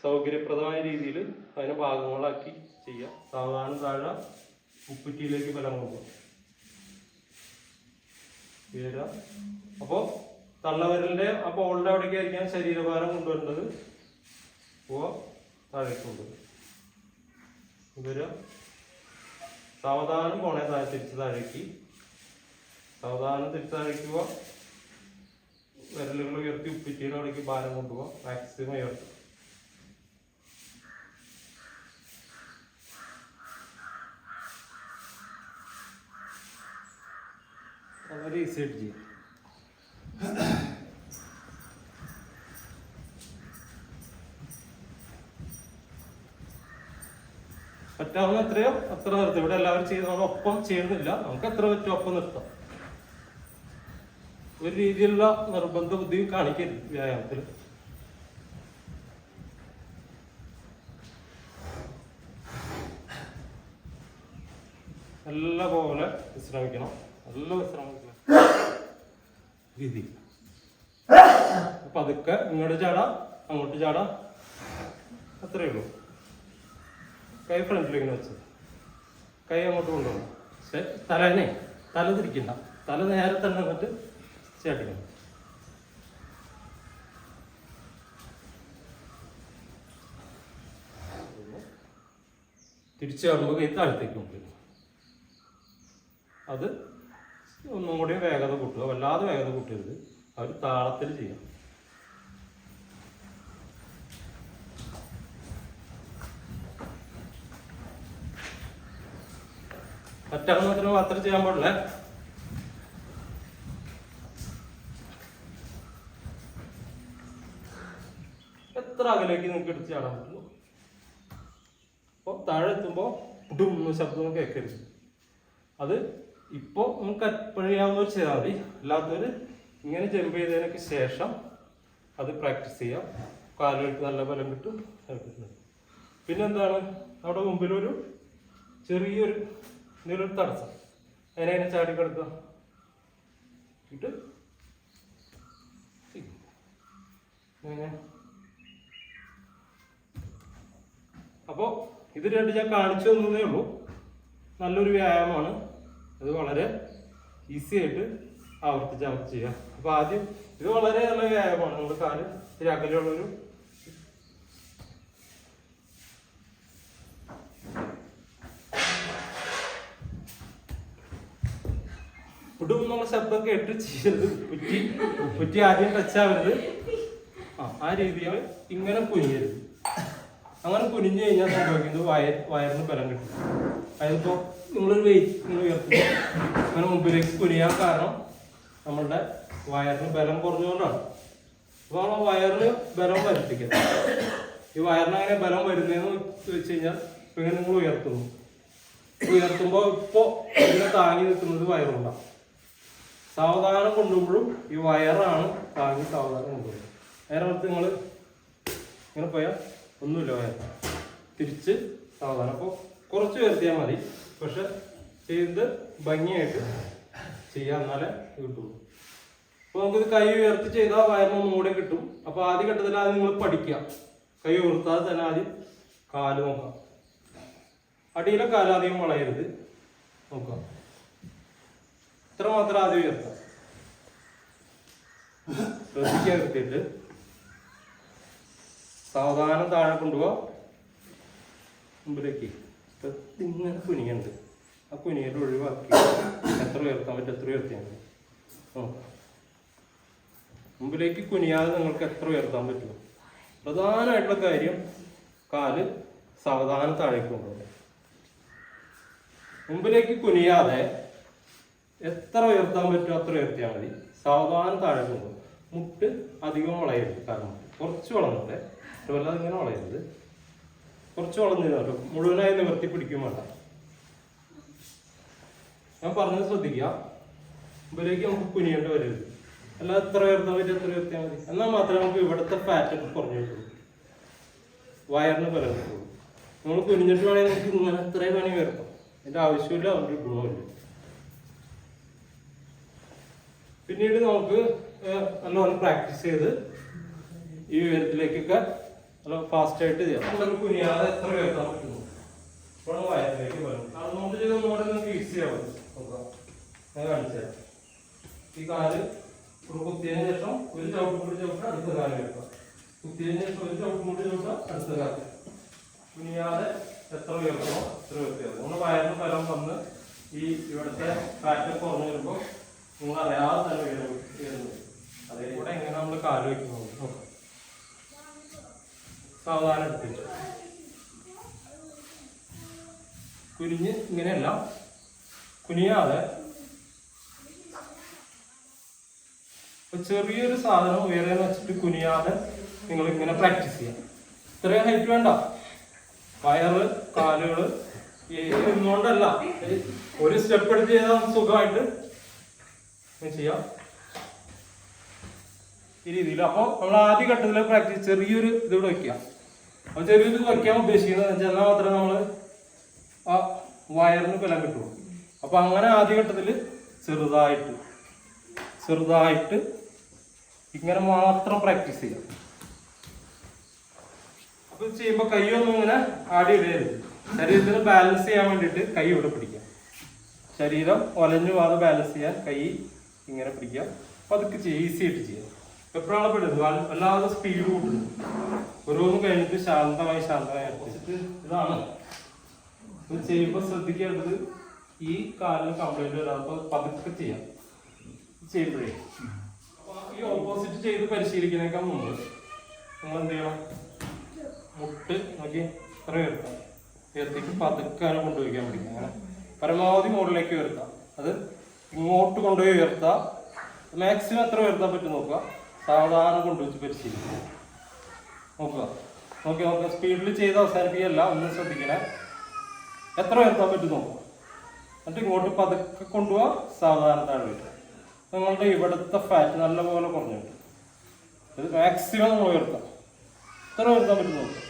സൗകര്യപ്രദമായ രീതിയിൽ അതിനെ ഭാഗങ്ങളാക്കി ചെയ്യാം. സാവധാനം താഴെ ഉപ്പറ്റിയിലേക്ക് ബലം കൊണ്ടുപോകാം. അപ്പോൾ തള്ളവിരലിന്റെ ആ ബോളിന്റെ അവിടേക്ക് ആയിരിക്കാൻ ശരീരഭാരം കൊണ്ടുവരേണ്ടത്. അപ്പോൾ താഴേക്ക് കൊണ്ടുവരും. ഇവര് സാവധാനം പോണേ തിരിച്ച് താഴേക്ക്. സാവധാനം തിരിച്ച് താഴേക്ക് പോവാ. വിരലുകൾ ഉയർത്തി ഉപ്പിറ്റിയുടെ അവിടേക്ക് ഭാരം കൊണ്ടുപോകാം. മാക്സിമം ഉയർത്തും. വളരെ ഈസി ആയിട്ട് ചെയ്യും. പറ്റാവുന്ന എത്രയോ അത്ര നിർത്തും. ഇവിടെ എല്ലാവരും ചെയ്യുന്ന ഒപ്പം ചെയ്യുന്നില്ല. നമുക്ക് എത്ര പറ്റും ഒപ്പം നിർത്താം. ഒരു രീതിയിലുള്ള നിർബന്ധ ബുദ്ധി കാണിക്കരുത് വ്യായാമത്തിൽ. നല്ല പോലെ വിശ്രമിക്കണം. നല്ല വിശ്രമിക്കണം. രീതി പതുക്കെ ഇങ്ങോട്ട് ചാടാം, അങ്ങോട്ട് ചാടാം, അത്രയേ ഉള്ളൂ. കൈ ഫ്രണ്ടിലിങ്ങനെ വെച്ചത്, കൈ അങ്ങോട്ട് കൊണ്ടുപോകണം. പക്ഷെ തല തിരിക്കണ്ട, തല നേരെ തന്നെ എന്നിട്ട് ചേട്ടിക്കണം. തിരിച്ചു വരുമ്പോൾ കൈ താഴത്തേക്ക് കൊണ്ടുവരും. അത് ഒന്നും കൂടി വേഗത കൂട്ടുക, വല്ലാതെ വേഗത കൂട്ടരുത്. അവർ താളത്തിൽ ചെയ്യാം. ഒറ്റ മാത്രം ചെയ്യാൻ പാടില്ല. എത്ര അകലേക്ക് നിങ്ങൾക്ക് എടുത്ത് ചാടാൻ പറ്റുള്ളൂ. അപ്പോൾ താഴെ എത്തുമ്പോൾ ഡും ശബ്ദം കേൾക്കരുത്. അത് ഇപ്പോൾ നമുക്ക് എപ്പോഴാവുന്നവർ ചെയ്താൽ മതി. അല്ലാത്തവർ ഇങ്ങനെ ജമ്പ് ചെയ്തതിനൊക്കെ ശേഷം അത് പ്രാക്ടീസ് ചെയ്യാം. കാലുകൾക്ക് നല്ല ബലം കിട്ടും. പിന്നെന്താണ്, അവിടെ മുമ്പിലൊരു ചെറിയൊരു എന്തെങ്കിലും ഒരു തടസ്സം, അതിനെ ചാടി കിടക്കുക. ഇട്ട് അപ്പോൾ ഇത് രണ്ട് ഞാൻ കാണിച്ചു തന്നതേ ഉള്ളൂ. നല്ലൊരു വ്യായാമമാണ്. അത് വളരെ ഈസി ആയിട്ട് ആവർത്തിച്ച് ചെയ്യാം. അപ്പോൾ ആദ്യം ഇത് വളരെ നല്ല വ്യായാമമാണ്. നമ്മുടെ കാല് ഇത്തിരി അകലെയുള്ളൊരു ഫുഡും എന്നുള്ള ശബ്ദം കേട്ട് ചെയ്യരുത്. കുറ്റി ആദ്യം ടച്ചാവരുത്. ആ രീതിയിൽ ഇങ്ങനെ കുനിയരുത്. അങ്ങനെ കുനിഞ്ഞു കഴിഞ്ഞാൽ സംഭവിക്കുന്നത് വയറിന് ബലം കിട്ടും. അതിപ്പോൾ നിങ്ങളൊരു വെയിറ്റ് നിങ്ങൾ ഉയർത്തുമ്പോൾ അങ്ങനെ മുമ്പിലേക്ക് കുനിയാൻ കാരണം നമ്മളുടെ വയറിന് ബലം കുറഞ്ഞുകൊണ്ടാണ്. അപ്പോൾ നമ്മൾ വയറിന് ബലം വരുത്തിക്കുന്നത്. ഈ വയറിന് അങ്ങനെ ബലം വരുന്നതെന്ന് വെച്ച് കഴിഞ്ഞാൽ ഇങ്ങനെ നിങ്ങൾ ഉയർത്തുമ്പോൾ ഇപ്പോൾ ഇതിനെ താങ്ങി നിൽക്കുന്നത് വയറുണ്ടാകും. സാവധാനം കൊണ്ടുപോകുമ്പോഴും ഈ വയറാണ് താങ്ങി സാവധാനം കൊണ്ടുപോകുന്നത്. നേരെ അടുത്ത് നിങ്ങൾ ഇങ്ങനെ പോയാൽ ഒന്നുമില്ല, വയർ തിരിച്ച് സാവധാനം. അപ്പോൾ കുറച്ച് ഉയർത്തിയാൽ മതി. പക്ഷെ ചെയ്ത് ഭംഗിയായിട്ട് ചെയ്യാം, എന്നാലേ കിട്ടുള്ളൂ. അപ്പോൾ നമുക്കിത് കൈ ഉയർത്തി ചെയ്താൽ വയറിന് ഒന്നുകൂടെ കിട്ടും. അപ്പോൾ ആദ്യ ഘട്ടത്തിൽ ആദ്യം നിങ്ങൾ പഠിക്കുക. കൈ ഉയർത്താതെ തന്നെ ആദ്യം കാല് നോക്കാം. അടിയിലെ കാലാധികം വളയരുത്. നോക്കാം, ഇത്ര മാത്രം ആദ്യം ഉയർത്താം. ശ്രദ്ധിക്കാൻ നിർത്തിയിട്ട് സാവധാനം താഴെ കൊണ്ടുപോവാ. മുമ്പിലേക്ക് ഇങ്ങനെ കുനിയുണ്ട്. ആ കുനിയുടെ ഒഴിവാക്കി എത്ര ഉയർത്താൻ പറ്റും എത്ര ഉയർത്തിയാൽ മതി. നോക്കാം, മുമ്പിലേക്ക് കുനിയാതെ നിങ്ങൾക്ക് എത്ര ഉയർത്താൻ പറ്റുമോ. പ്രധാനമായിട്ടുള്ള കാര്യം കാല് സാവധാനം താഴേക്ക് കൊണ്ടുപോകും. മുമ്പിലേക്ക് കുനിയാതെ എത്ര ഉയർത്താൻ പറ്റുമോ അത്ര ഉയർത്തിയാൽ മതി. സാവധാനം താഴേക്ക് കൊണ്ടുപോകും. മുട്ട് അധികം വളയരുത്. കാരണം കുറച്ച് വളർന്നിട്ട് വല്ലാതെ ഇങ്ങനെ വളയരുത്. കുറച്ച് വളർന്നിരുന്നു മുഴുവനായി നിവർത്തി പിടിക്കും വേണ്ട. ഞാൻ പറഞ്ഞത് ശ്രദ്ധിക്കുക. മുമ്പിലേക്ക് നമുക്ക് കുനിയേണ്ടി വരരുത്. അല്ലാതെ എത്ര ഉയർത്താൻ പറ്റും എത്ര ഉയർത്തിയാൽ മതി. എന്നാൽ മാത്രമേ നമുക്ക് ഇവിടുത്തെ ഫാറ്റൊക്കെ കുറഞ്ഞു കിട്ടുള്ളൂ, വയറിന് ബലം കിട്ടുള്ളൂ. നമ്മൾ കുനിഞ്ഞിട്ട് വേണമെങ്കിൽ നമുക്ക് ഇങ്ങനെ എത്രയും വേണമെങ്കിൽ ഉയർത്താം. അതിൻ്റെ ആവശ്യമില്ല, അതിൻ്റെ ഗുണമില്ല. പിന്നീട് നമുക്ക് നല്ലോണം പ്രാക്ടീസ് ചെയ്ത് ഈ ഉയരത്തിലേക്കൊക്കെ നല്ല ഫാസ്റ്റായിട്ട് ചെയ്യാം. നമുക്ക് കുനിയാതെ എത്ര ഉയർത്താൻ പറ്റുന്നു ഇപ്പോൾ വയറിലേക്ക് വരും. അതുകൊണ്ട് ചെയ്ത് ഒന്നുകൂടെ നിങ്ങൾക്ക് ഈസി ആവും. നോക്കാം, ഞാൻ കാണിച്ചു തരാം. ഈ കാല് ഒരു കുത്തിയതിന് ശേഷം ഒരു ചവിട്ടും കൂടി ചവിട്ടാൻ അടുത്ത കാല് വെക്കാം. കുത്തിയതിന് ശേഷം ഒരു ചവിട്ടും കൂടി ചവിട്ടാൻ അടുത്ത കാല്. കുനിയാതെ എത്ര ഉയർത്തണോ എത്ര ഉയർത്തിയാൽ നമ്മുടെ വയറിന് ബലം വന്ന് ഈ ഇവിടുത്തെ ഫാറ്റ് കുറഞ്ഞു വരുമ്പോൾ നിങ്ങൾ അറിയാതെ തന്നെ ഉയരുന്നത്. അതേകൂടെ എങ്ങനെ നമ്മൾ കാല് വയ്ക്കുന്നത് നോക്കാം. സാവധാനം എടുത്തിട്ട് കുനിഞ്ഞ് ഇങ്ങനെയല്ല, കുനിയാതെ ചെറിയൊരു സാധനം ഉയരെ വെച്ചിട്ട് കുനിയാതെ നിങ്ങൾ ഇങ്ങനെ പ്രാക്ടീസ് ചെയ്യാം. ഇത്രയും ഹൈറ്റ് വേണ്ട. വയറ് കാലുകള് ഇന്നുകൊണ്ടല്ല, ഒരു സ്റ്റെപ്പ് എടുത്ത് ചെയ്താൽ സുഖമായിട്ട് ചെയ്യാം ഈ രീതിയിൽ. അപ്പോൾ നമ്മൾ ആദ്യ ഘട്ടത്തിലെ പ്രാക്ടീസ് ചെറിയൊരു ഇതിവിടെ വയ്ക്കുക. അപ്പോൾ ചെറിയൊരു വയ്ക്കാൻ ഉദ്ദേശിക്കുന്നത് വെച്ചാൽ എന്നാൽ മാത്രമേ നമ്മൾ ആ വയറിന് ബലം കിട്ടുള്ളൂ. അപ്പോൾ അങ്ങനെ ആദ്യ ഘട്ടത്തിൽ ചെറുതായിട്ട് ഇങ്ങനെ മാത്രം പ്രാക്ടീസ് ചെയ്യാം. അപ്പോൾ ചെയ്യുമ്പോൾ കൈയൊന്നും ഇങ്ങനെ ആടി ഇടരുത്. ശരീരത്തിന് ബാലൻസ് ചെയ്യാൻ വേണ്ടിയിട്ട് കൈ ഇവിടെ പിടിക്കാം. ശരീരം ഒലഞ്ഞു പോകാതെ ബാലൻസ് ചെയ്യാൻ കൈ ഇങ്ങനെ പിടിക്കാം. അപ്പോൾ അതൊക്കെ ഈസി ആയിട്ട് ചെയ്യാം. എപ്പോഴാണ് പെടുന്നത് വല്ലാതെ സ്പീഡ് കൂട്ടുന്നത്. ഓരോന്നും കഴിഞ്ഞിട്ട് ശാന്തമായി എടുത്തിട്ട് ഇതാണ് ഇത് ചെയ്യുമ്പോൾ ശ്രദ്ധിക്കേണ്ടത്. ഈ കാലിന് കംപ്ലൈന്റ് വരാതെ പതുക്കെ ചെയ്യാം ചെയ്യുമ്പോഴേ. ഈ ഓപ്പോസിറ്റ് ചെയ്ത് പരിശീലിക്കുന്നതിനേക്കാൾ മുമ്പ് നിങ്ങൾ എന്ത് ചെയ്യണം? മുട്ട് നോക്കി ഇത്ര ഉയർത്തിക്ക് പതുക്കാനെ കൊണ്ടുപോയിക്കാൻ പഠിക്കുക. അങ്ങനെ പരമാവധി മുകളിലേക്ക് ഉയർത്താം. അത് ഇങ്ങോട്ട് കൊണ്ടുപോയി ഉയർത്താം. മാക്സിമം എത്ര ഉയർത്താൻ പറ്റും നോക്കുക. സാവധാനം കൊണ്ടുവച്ച് പരിശീലിക്കുക. നോക്കുക സ്പീഡിൽ ചെയ്ത് അവസാനിപ്പിക്കല്ല. ഒന്നും ശ്രദ്ധിക്കണേ. എത്ര ഉയർത്താൻ പറ്റും നോക്കുക. എന്നിട്ട് ഇങ്ങോട്ട് പതുക്കെ കൊണ്ടുപോവാ. സാവധാനം താഴെ വരും. നിങ്ങളുടെ ഇവിടുത്തെ ഫാറ്റ് നല്ലപോലെ കുറഞ്ഞു കിട്ടും. ഇത് മാക്സിമം നമ്മൾ ഉയർത്താം. എത്ര ഉയർത്താൻ പറ്റും നോക്കുക.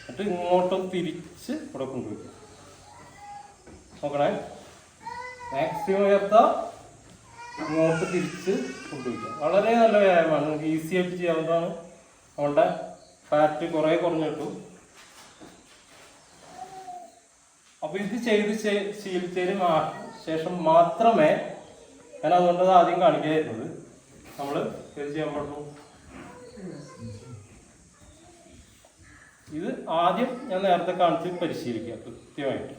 എന്നിട്ട് ഇങ്ങോട്ടും തിരിച്ച് ഇവിടെ കൊണ്ടുപോയി നോക്കണേ. മാക്സിമം ഉയർത്താം. ഇങ്ങോട്ട് തിരിച്ച് കൊണ്ടുപോയിക്കാം. വളരെ നല്ല വ്യായാമമാണ്. നമുക്ക് ഈസി ആയിട്ട് ചെയ്യാവുന്നതാണ്. നമ്മളുടെ ഫാറ്റ് കുറേ കുറഞ്ഞു കിട്ടും. അപ്പോൾ ഇത് ചെയ്ത് ശീലിച്ചതിന് ശേഷം മാത്രമേ ഞാൻ അതുകൊണ്ട് ആദ്യം കാണിക്കാതിരുന്നത് നമ്മൾ ഇത് ചെയ്യാൻ പാടുള്ളൂ. ഇത് ആദ്യം ഞാൻ നേരത്തെ കാണിച്ച് പരിശീലിക്കുക കൃത്യമായിട്ട്.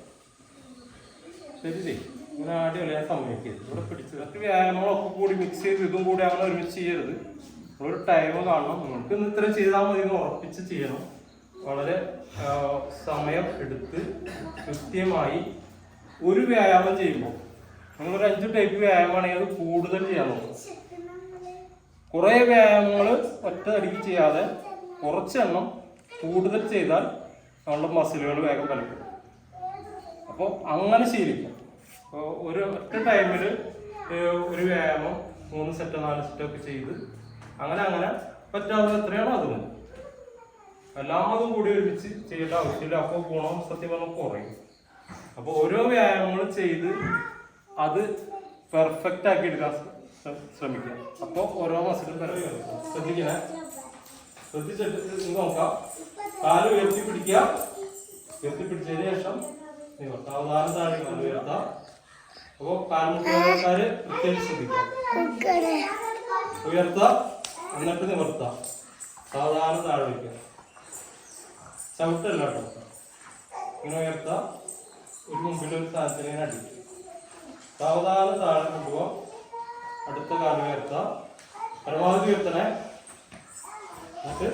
ശരി, ഇങ്ങനെ ആദ്യം അല്ല ഞാൻ സമ്മതിക്കരുത്. ഇവിടെ പിടിച്ചത് മറ്റു വ്യായാമങ്ങളൊക്കെ കൂടി മിക്സ് ചെയ്ത് ഇതും കൂടി അങ്ങനെ ഒരുമിച്ച് ചെയ്യരുത്. നമ്മളൊരു ടൈം കാണണം. നിങ്ങൾക്ക് ഇന്ന് ഇത്ര ചെയ്താൽ മതി എന്ന് ഉറപ്പിച്ച് ചെയ്യണം. വളരെ സമയം എടുത്ത് കൃത്യമായി ഒരു വ്യായാമം ചെയ്യുമ്പോൾ നിങ്ങളൊരു 5 ടൈപ്പ് വ്യായാമമാണെങ്കിൽ അത് കൂടുതൽ ചെയ്യാൻ നോക്കും. കുറേ വ്യായാമങ്ങൾ ഒറ്റയടിക്ക് ചെയ്യാതെ കുറച്ചെണ്ണം കൂടുതൽ ചെയ്താൽ നമ്മളുടെ മസിലുകൾ വേഗം വലിക്കും. അപ്പോൾ അങ്ങനെ ശീലിക്കാം. അപ്പോൾ ഒരു ഒറ്റ ടൈമിൽ ഒരു വ്യായാമം 3 സെറ്റ് 4 സെറ്റൊക്കെ ചെയ്ത് അങ്ങനെ പറ്റാവുന്ന എത്രയാണോ അത് മതി. എല്ലാതും കൂടി ഒരുമിച്ച് ചെയ്യേണ്ട ആവശ്യമില്ല. അപ്പോൾ ഗുണം സത്യം പറഞ്ഞാൽ കുറയും. അപ്പോൾ ഓരോ വ്യായാമങ്ങളും ചെയ്ത് അത് പെർഫെക്റ്റ് ആക്കി എടുക്കാൻ ശ്രമിക്കുക. അപ്പോൾ ഓരോ മസിലും ശ്രദ്ധിക്കണേ. ശ്രദ്ധിച്ചിട്ട് നോക്കാം. കാല് ഉയർത്തി പിടിക്കുക. ഉയർത്തി പിടിച്ചതിന് ശേഷം സാവധാനം താഴെ കാല് ഉയർത്താം. അപ്പോൾ കാൽമുട്ടുകാര് പ്രത്യേകിച്ച് ശ്രദ്ധിക്കുക. ഉയർത്താം, എന്നിട്ട് നിവർത്താം. സാവധാനം താഴെ വയ്ക്കുക. ചവിട്ടല്ല കേട്ടോ. ഇങ്ങനെ ഉയർത്താം. ഒരു മുമ്പിലൊരു സാധനത്തിന് ഇങ്ങനെ അടിക്കുക. സാവധാനം താഴെ കൊണ്ടുപോകാം. അടുത്ത കാല് ഉയർത്താം. പരമാവധി ഉയർത്തണേ. എന്നിട്ട്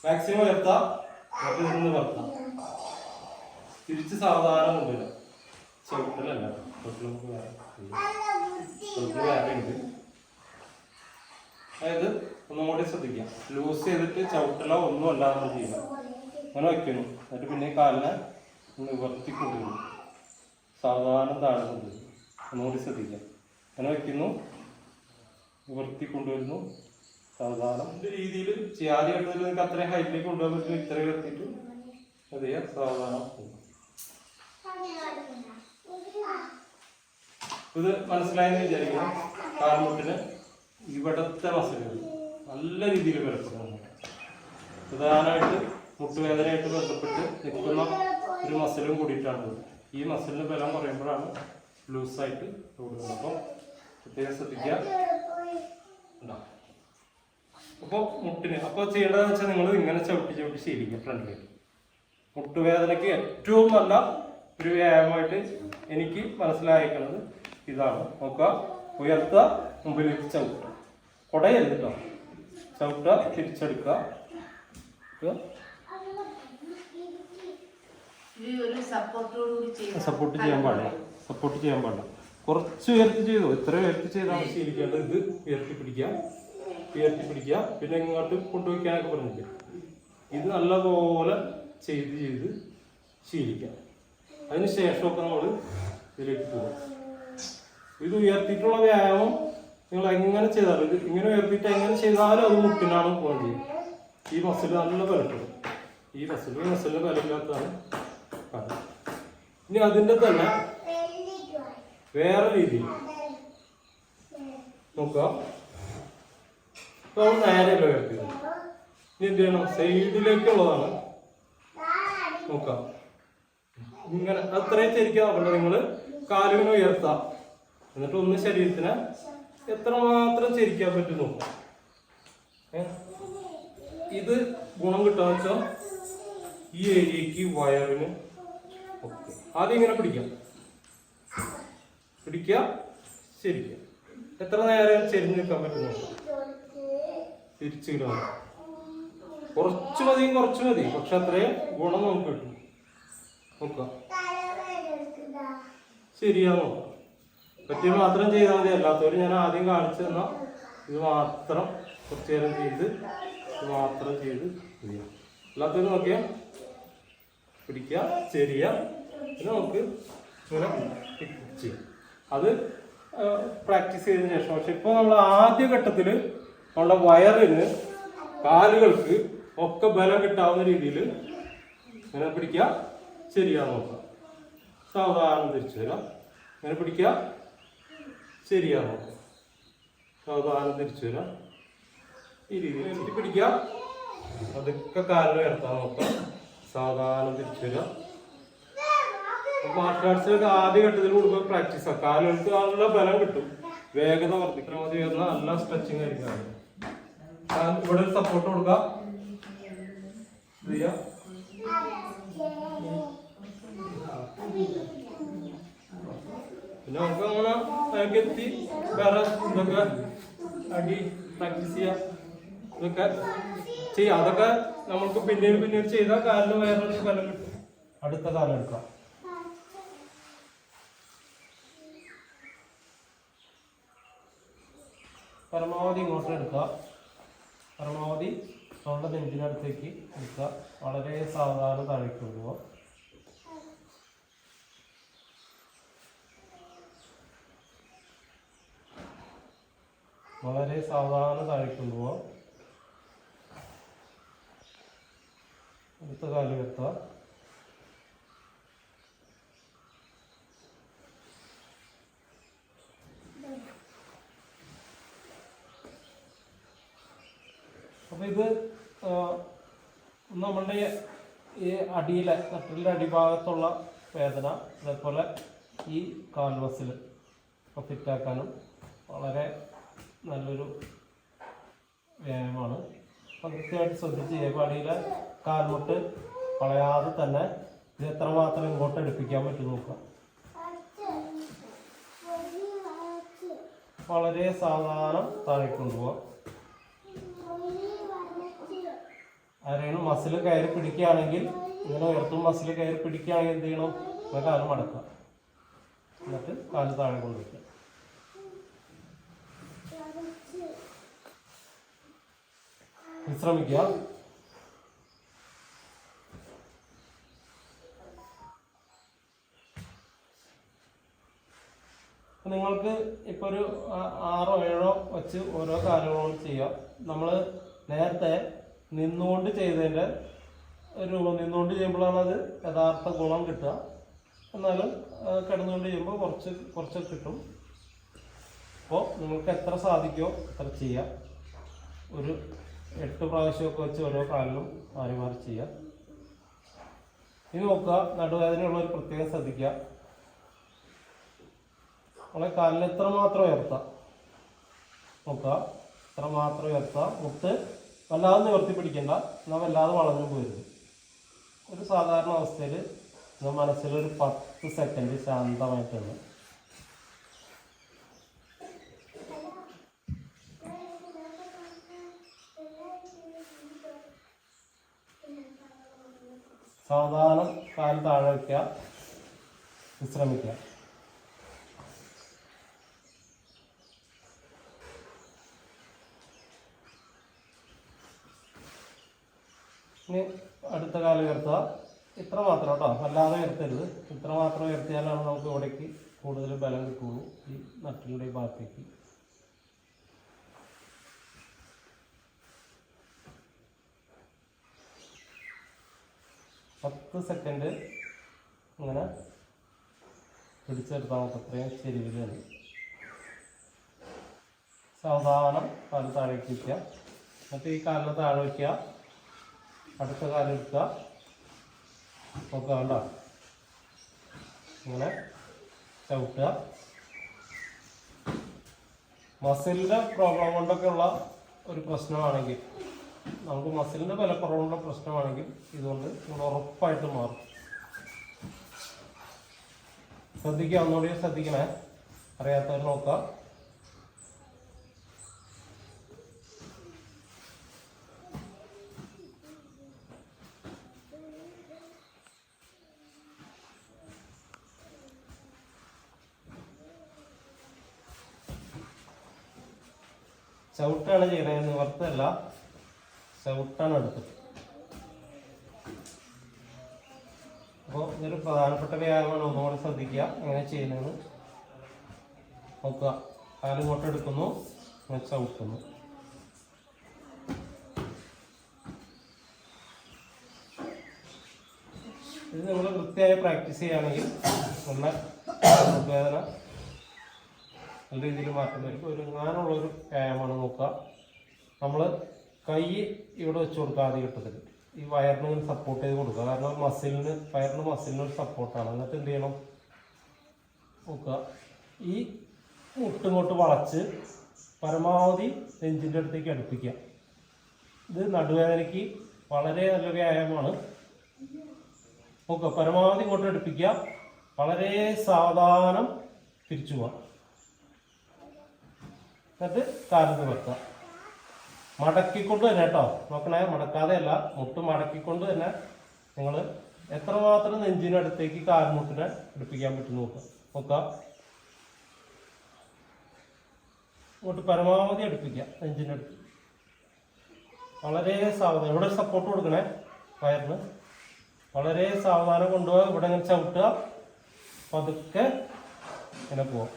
മാക്സിമം ഉയർത്താം. എന്നിട്ട് നിന്ന് വർത്താം. തിരിച്ച് സാവധാനം കൊണ്ടുവരാം. ചവിട്ടലല്ല, ചവിട്ടിൽ നമുക്ക് വേറെ ഉണ്ട്. അതായത് ഒന്നുകൂടി ശ്രദ്ധിക്കാം. ലൂസ് ചെയ്തിട്ട് ചവിട്ടലോ ഒന്നും അല്ലാതെ ചെയ്യുക. അങ്ങനെ വയ്ക്കുന്നു. എന്നിട്ട് പിന്നെ കാലിനെ നിവർത്തി കൊണ്ടുവരുന്നു. സാവധാനം താഴെ കൊണ്ടുവരുന്നു. ഒന്നുകൂടി ശ്രദ്ധിക്കാം. അങ്ങനെ വയ്ക്കുന്നു, നിവർത്തി കൊണ്ടുവരുന്നു. സാവധാനം ഇതിൻ്റെ രീതിയിൽ ആദ്യമായിട്ട് നിങ്ങൾക്ക് അത്രയും ഹൈറ്റിലേക്ക് കൊണ്ടുപോകാൻ പറ്റും. ഇത്ര ഉയർത്തിയിട്ട് അത് ചെയ്യാം. സാവധാനം ഇത് മനസ്സിലായെന്ന് വിചാരിക്കണം. കാൽമുട്ടിന് ഇവിടത്തെ മസിലുകൾ നല്ല രീതിയിൽ ബലപ്പെടുന്നു. പ്രധാനമായിട്ട് മുട്ടുവേദനയായിട്ട് ബന്ധപ്പെട്ട് നിൽക്കുന്ന ഒരു മസിലും കൂടിയിട്ടാണ്. ഈ മസിലിന് ബലം കുറയുമ്പോഴാണ് ലൂസായിട്ട് കൂടുന്നത്. അപ്പോൾ പ്രത്യേകം ശ്രദ്ധിക്കുക. ഉണ്ടാവും. അപ്പോൾ മുട്ടിന് അപ്പോൾ ചെയ്യേണ്ടതെന്ന് വെച്ചാൽ നിങ്ങൾ ഇങ്ങനെ ചവിട്ടി ശീലിക്കുക. ഫ്രണ്ടിലേക്ക് മുട്ടുവേദനയ്ക്ക് ഏറ്റവും നല്ല ഒരു വ്യായാമമായിട്ട് എനിക്ക് മനസ്സിലായിരിക്കുന്നത് ഇതാണ്. നോക്കുക, ഉയർത്തുക, മുമ്പിലേക്ക് ചവിട്ടുക. കുടയരുത് കേട്ടോ. ചവിട്ടുക, തിരിച്ചെടുക്കുക. സപ്പോർട്ട് ചെയ്യാൻ പാടില്ല. കുറച്ച് ഉയർത്തി ചെയ്തോ. ഇത്ര ഉയർത്തി ചെയ്താണ് ശീലിക്കേണ്ടത്. ഇത് ഉയർത്തി പിടിക്കുക. പിന്നെ ഇങ്ങോട്ട് കൊണ്ടുവയ്ക്കാനൊക്കെ പറഞ്ഞില്ല. ഇത് നല്ലപോലെ ചെയ്ത് ശീലിക്കാം. അതിന് ശേഷമൊക്കെ നമ്മൾ ഇതിലേക്ക് പോകും. ഇത് ഉയർത്തിയിട്ടുള്ള വ്യായാമം നിങ്ങൾ എങ്ങനെ ചെയ്താലും ഇത് ഇങ്ങനെ ഉയർത്തിയിട്ട് എങ്ങനെ ചെയ്താലും അത് മുട്ടിനാണ് ഗുണം ചെയ്യും. ഈ മസിൽ നല്ല ബലപ്പെടും. ഈ മസിലിന് ബലമില്ലാത്തതാണ് കാരണം. ഇനി അതിൻ്റെ തന്നെ വേറെ രീതിയിൽ നോക്കുക. ഇപ്പോൾ നമ്മൾ നേരെയല്ല ഉയർത്തിയത്. ഇനി എന്ത് ചെയ്യണം? സൈഡിലേക്കുള്ളതാണ് നോക്കാം. ഇങ്ങനെ അത്രയും ചെരിക്കാൻ നോക്കണ്ട. നിങ്ങൾ കാലുകൾ ഉയർത്താം. എന്നിട്ട് ഒന്ന് ശരീരത്തിനെ എത്രമാത്രം ചെരിക്കാൻ പറ്റും നോക്കാം. ഇത് ഗുണം കിട്ടാന്ന് വെച്ചാൽ ഈ ഏരിയക്ക് വയറിന് ഓക്കെ. ആദ്യം ഇങ്ങനെ പിടിക്കാം, ശരിക്കാം. എത്ര നേരം ചെരിഞ്ഞ് നിൽക്കാൻ പറ്റും നോക്കാം. തിരിച്ചിടാം. കുറച്ച് മതി, പക്ഷെ അത്രയും ഗുണം നമുക്ക് കിട്ടും. നോക്കാം, ശരിയാ നോക്കാം. പറ്റിയ മാത്രം ചെയ്താൽ മതി. അല്ലാത്തവർ ഞാൻ ആദ്യം കാണിച്ചു തന്നാൽ ഇത് മാത്രം കുറച്ച് നേരം ചെയ്ത് ഇത് മാത്രം ചെയ്ത് ചെയ്യാം. അല്ലാത്തവർ നോക്കിയാൽ പിടിക്കുക, ചെരിയാം. പിന്നെ നമുക്ക് ഇങ്ങനെ ചെയ്യാം. അത് പ്രാക്ടീസ് ചെയ്തതിനു ശേഷം. പക്ഷെ ഇപ്പോൾ നമ്മൾ ആദ്യ ഘട്ടത്തിൽ നമ്മുടെ വയറിന് കാലുകൾക്ക് ഒക്കെ ബലം കിട്ടാവുന്ന രീതിയിൽ ഇങ്ങനെ പിടിക്കുക, ശരിയാ നോക്കാം. സാവധാനം തിരിച്ചു വരാം. ഇങ്ങനെ പിടിക്കുക, ശരിയാ നോക്കാം. സാവധാനം തിരിച്ചു വരാം. ഈ രീതിയിൽ പിടിക്കുക. അതൊക്കെ കാലിൽ ഉയർത്താൻ നോക്കാം. സാവധാനം തിരിച്ചു വരാം. മാർഷൽ ആർട്സിലൊക്കെ ആദ്യ ഘട്ടത്തിൽ കൊടുക്കുക പ്രാക്ടീസാണ്. കാലുകൾക്ക് നല്ല ബലം കിട്ടും, വേഗത വർദ്ധിക്കണം. അത് വരുന്ന നല്ല സ്ട്രെച്ചിങ് ആയിരിക്കും. ഇവിടെ ഒരു സപ്പോർട്ട് കൊടുക്കുക. പിന്നെ നമുക്ക് അങ്ങനെ അതിലേക്ക് എത്തി വേറെ ഇതൊക്കെ അടി പ്രാക്ടീസ് ചെയ്യാം. ഇതൊക്കെ ചെയ്യാം. അതൊക്കെ നമുക്ക് പിന്നീട് ചെയ്താൽ കാലിന് വേറൊരു ബലം കിട്ടും. അടുത്ത കാലം എടുക്കാം. പരമാവധി ഇങ്ങോട്ട് എടുക്കുക. പരമാവധി തൊണ്ട നെഞ്ചിനടുത്തേക്ക് എടുക്കുക. വളരെ സാവധാനം താഴേക്ക് വിടുക. വളരെ സാവധാനം താഴേക്ക് കൊണ്ടുപോകാം. അടുത്ത കാല് വെക്കുക. അപ്പോൾ ഇത് നമ്മളുടെ ഈ അടിയിലെ നട്ടിലിൻ്റെ അടിഭാഗത്തുള്ള വേദന, അതേപോലെ ഈ കാൽ മസിൽ ഫിറ്റാക്കാനും വളരെ നല്ലൊരു വ്യായാമമാണ്. അപ്പം കൃത്യമായിട്ട് ശ്രദ്ധിച്ച് ചെയ്യുക. അടിയിലെ കാൽമുട്ട് കളയാതെ തന്നെ ഇത് എത്രമാത്രം ഇങ്ങോട്ട് എടുപ്പിക്കാൻ പറ്റും നോക്കുക. വളരെ സാവധാനം താഴേക്ക് കൊണ്ടുപോകാം. ആരെങ്കിലും മസിൽ കയറി പിടിക്കുകയാണെങ്കിൽ, ഇങ്ങനെ ഉയർത്തും മസിൽ കയറി പിടിക്കുകയാണെങ്കിൽ എന്ത് ചെയ്യണം? കാല് മടക്കുക. എന്നിട്ട് കാല് താഴെ കൊണ്ടുവയ്ക്കുക. വിശ്രമിക്കുക. നിങ്ങൾക്ക് ഇപ്പോൾ ഒരു 6 or 7 വെച്ച് ഓരോ കാര്യങ്ങളും ചെയ്യാം. നമ്മൾ നേരത്തെ നിന്നുകൊണ്ട് ചെയ്തതിൻ്റെ രൂപം, നിന്നുകൊണ്ട് ചെയ്യുമ്പോഴാണ് അത് യഥാർത്ഥ ഗുണം കിട്ടുക. എന്നാലും കിടന്നുകൊണ്ട് ചെയ്യുമ്പോൾ കുറച്ച് കിട്ടും. അപ്പോൾ നിങ്ങൾക്ക് എത്ര സാധിക്കുമോ അത്ര ചെയ്യാം. ഒരു 8 പ്രാവശ്യമൊക്കെ വെച്ച് ഓരോ കാലിലും മാറി മാറി ചെയ്യുക. ഇനി നോക്കുക, നടുവേദനയുള്ളവർ പ്രത്യേകം ശ്രദ്ധിക്കുക. നമ്മളെ കാലിന് എത്രമാത്രം ഉയർത്താം നോക്കുക. എത്രമാത്രം ഉയർത്താം. മുട്ട് വല്ലാതെ നിവർത്തി പിടിക്കണ്ട, എന്നാൽ വല്ലാതെ വളഞ്ഞു പോരുത്. ഒരു സാധാരണ അവസ്ഥയിൽ മനസ്സിലൊരു 10 സെക്കൻഡ് ശാന്തമായിട്ടാണ്. സാവധാനം കാൽ താഴെ വയ്ക്കുക, വിശ്രമിക്കുക. ഇനി അടുത്ത കാലം ഉയർത്തുക. ഇത്ര മാത്രം കേട്ടോ, അല്ലാതെ ഉയർത്തരുത്. ഇത്ര മാത്രം ഉയർത്തിയാലാണ് നമുക്ക് ഇവിടേക്ക് കൂടുതൽ ബലം കിട്ടുള്ളൂ, ഈ നട്ടിലിൻ്റെ ഭാഗത്തേക്ക്. പത്ത് സെക്കൻഡ് അങ്ങനെ പിടിച്ചെടുത്താൽ നമുക്ക് അത്രയും ചെരിവിലാണ്. സാവധാനം കാല് താഴേക്ക് വയ്ക്കുക. എന്നിട്ട് ഈ കാലിന് താഴെ വയ്ക്കുക. അടുത്ത കാലെടുക്കുക. നോക്കുക, കണ്ടോ? ഇങ്ങനെ ചവിട്ടുക. മസിലിൻ്റെ പ്രോബ്ലം കൊണ്ടൊക്കെ ഉള്ള ഒരു പ്രശ്നമാണെങ്കിൽ, നമുക്ക് മസിലിൻ്റെ ബലക്കുറവുള്ള പ്രശ്നമാണെങ്കിൽ ഇതുകൊണ്ട് നമ്മൾ ഉറപ്പായിട്ട് മാറും. ശ്രദ്ധിക്കുക, ഒന്നുകൂടി ശ്രദ്ധിക്കണേ, അറിയാത്തവർ നോക്കുക. ചവിട്ടാണ് ചെയ്യുന്നത്, നിവർത്തല്ല, ചവിട്ടാണ് എടുത്തത്. അപ്പോൾ ഇതൊരു പ്രധാനപ്പെട്ട വ്യായാമമാണ്, ഒന്നുകൂടെ ശ്രദ്ധിക്കുക എങ്ങനെ ചെയ്യുന്നതെന്ന് നോക്കുക. കാലിങ്ങോട്ട് എടുക്കുന്നു, ചവിട്ടുന്നു. ഇത് നിങ്ങൾ വൃത്തിയായി പ്രാക്ടീസ് ചെയ്യുകയാണെങ്കിൽ നല്ല വേദന നല്ല രീതിയിൽ മാറ്റം വരും. ഒരുങ്ങാനുള്ളൊരു വ്യായാമമാണ്. നോക്കുക, നമ്മൾ കൈ ഇവിടെ വെച്ച് കൊടുക്കുക. ആദ്യ ഘട്ടത്തിൽ ഈ വയറിന് ഇങ്ങനെ സപ്പോർട്ട് ചെയ്ത് കൊടുക്കുക. കാരണം വയറിന് മസിലിന് ഒരു സപ്പോർട്ടാണ്. എന്നിട്ട് എന്ത് ചെയ്യണം നോക്കുക, ഈ മുട്ടിങ്ങോട്ട് വളച്ച് പരമാവധി നെഞ്ചിൻ്റെ അടുത്തേക്ക് അടുപ്പിക്കുക. ഇത് നടുവേദനയ്ക്ക് വളരെ നല്ല വ്യായാമമാണ്. നോക്കുക, പരമാവധി ഇങ്ങോട്ട് അടുപ്പിക്കുക, വളരെ സാവധാനം തിരിച്ചു പോവാം. എന്നിട്ട് കാല് നിവർത്തുക. മടക്കിക്കൊണ്ട് തന്നെ കേട്ടോ, നോക്കണേ, മടക്കാതെ അല്ല, മുട്ട് മടക്കിക്കൊണ്ട് തന്നെ നിങ്ങൾ എത്രമാത്രം നെഞ്ചിനടുത്തേക്ക് കാൽമുട്ടിനെ അടുപ്പിക്കാൻ പറ്റും നോക്കുക. ഇങ്ങോട്ട് പരമാവധി അടുപ്പിക്കുക നെഞ്ചിനടുത്ത്. വളരെ സാവധാനം, ഇവിടെ സപ്പോർട്ട് കൊടുക്കണേ വയറിന്. വളരെ സാവധാനം കൊണ്ടുപോകുക. ഇവിടെ ഇങ്ങനെ ചവിട്ടുക, പതുക്കെ ഇങ്ങനെ പോവാം.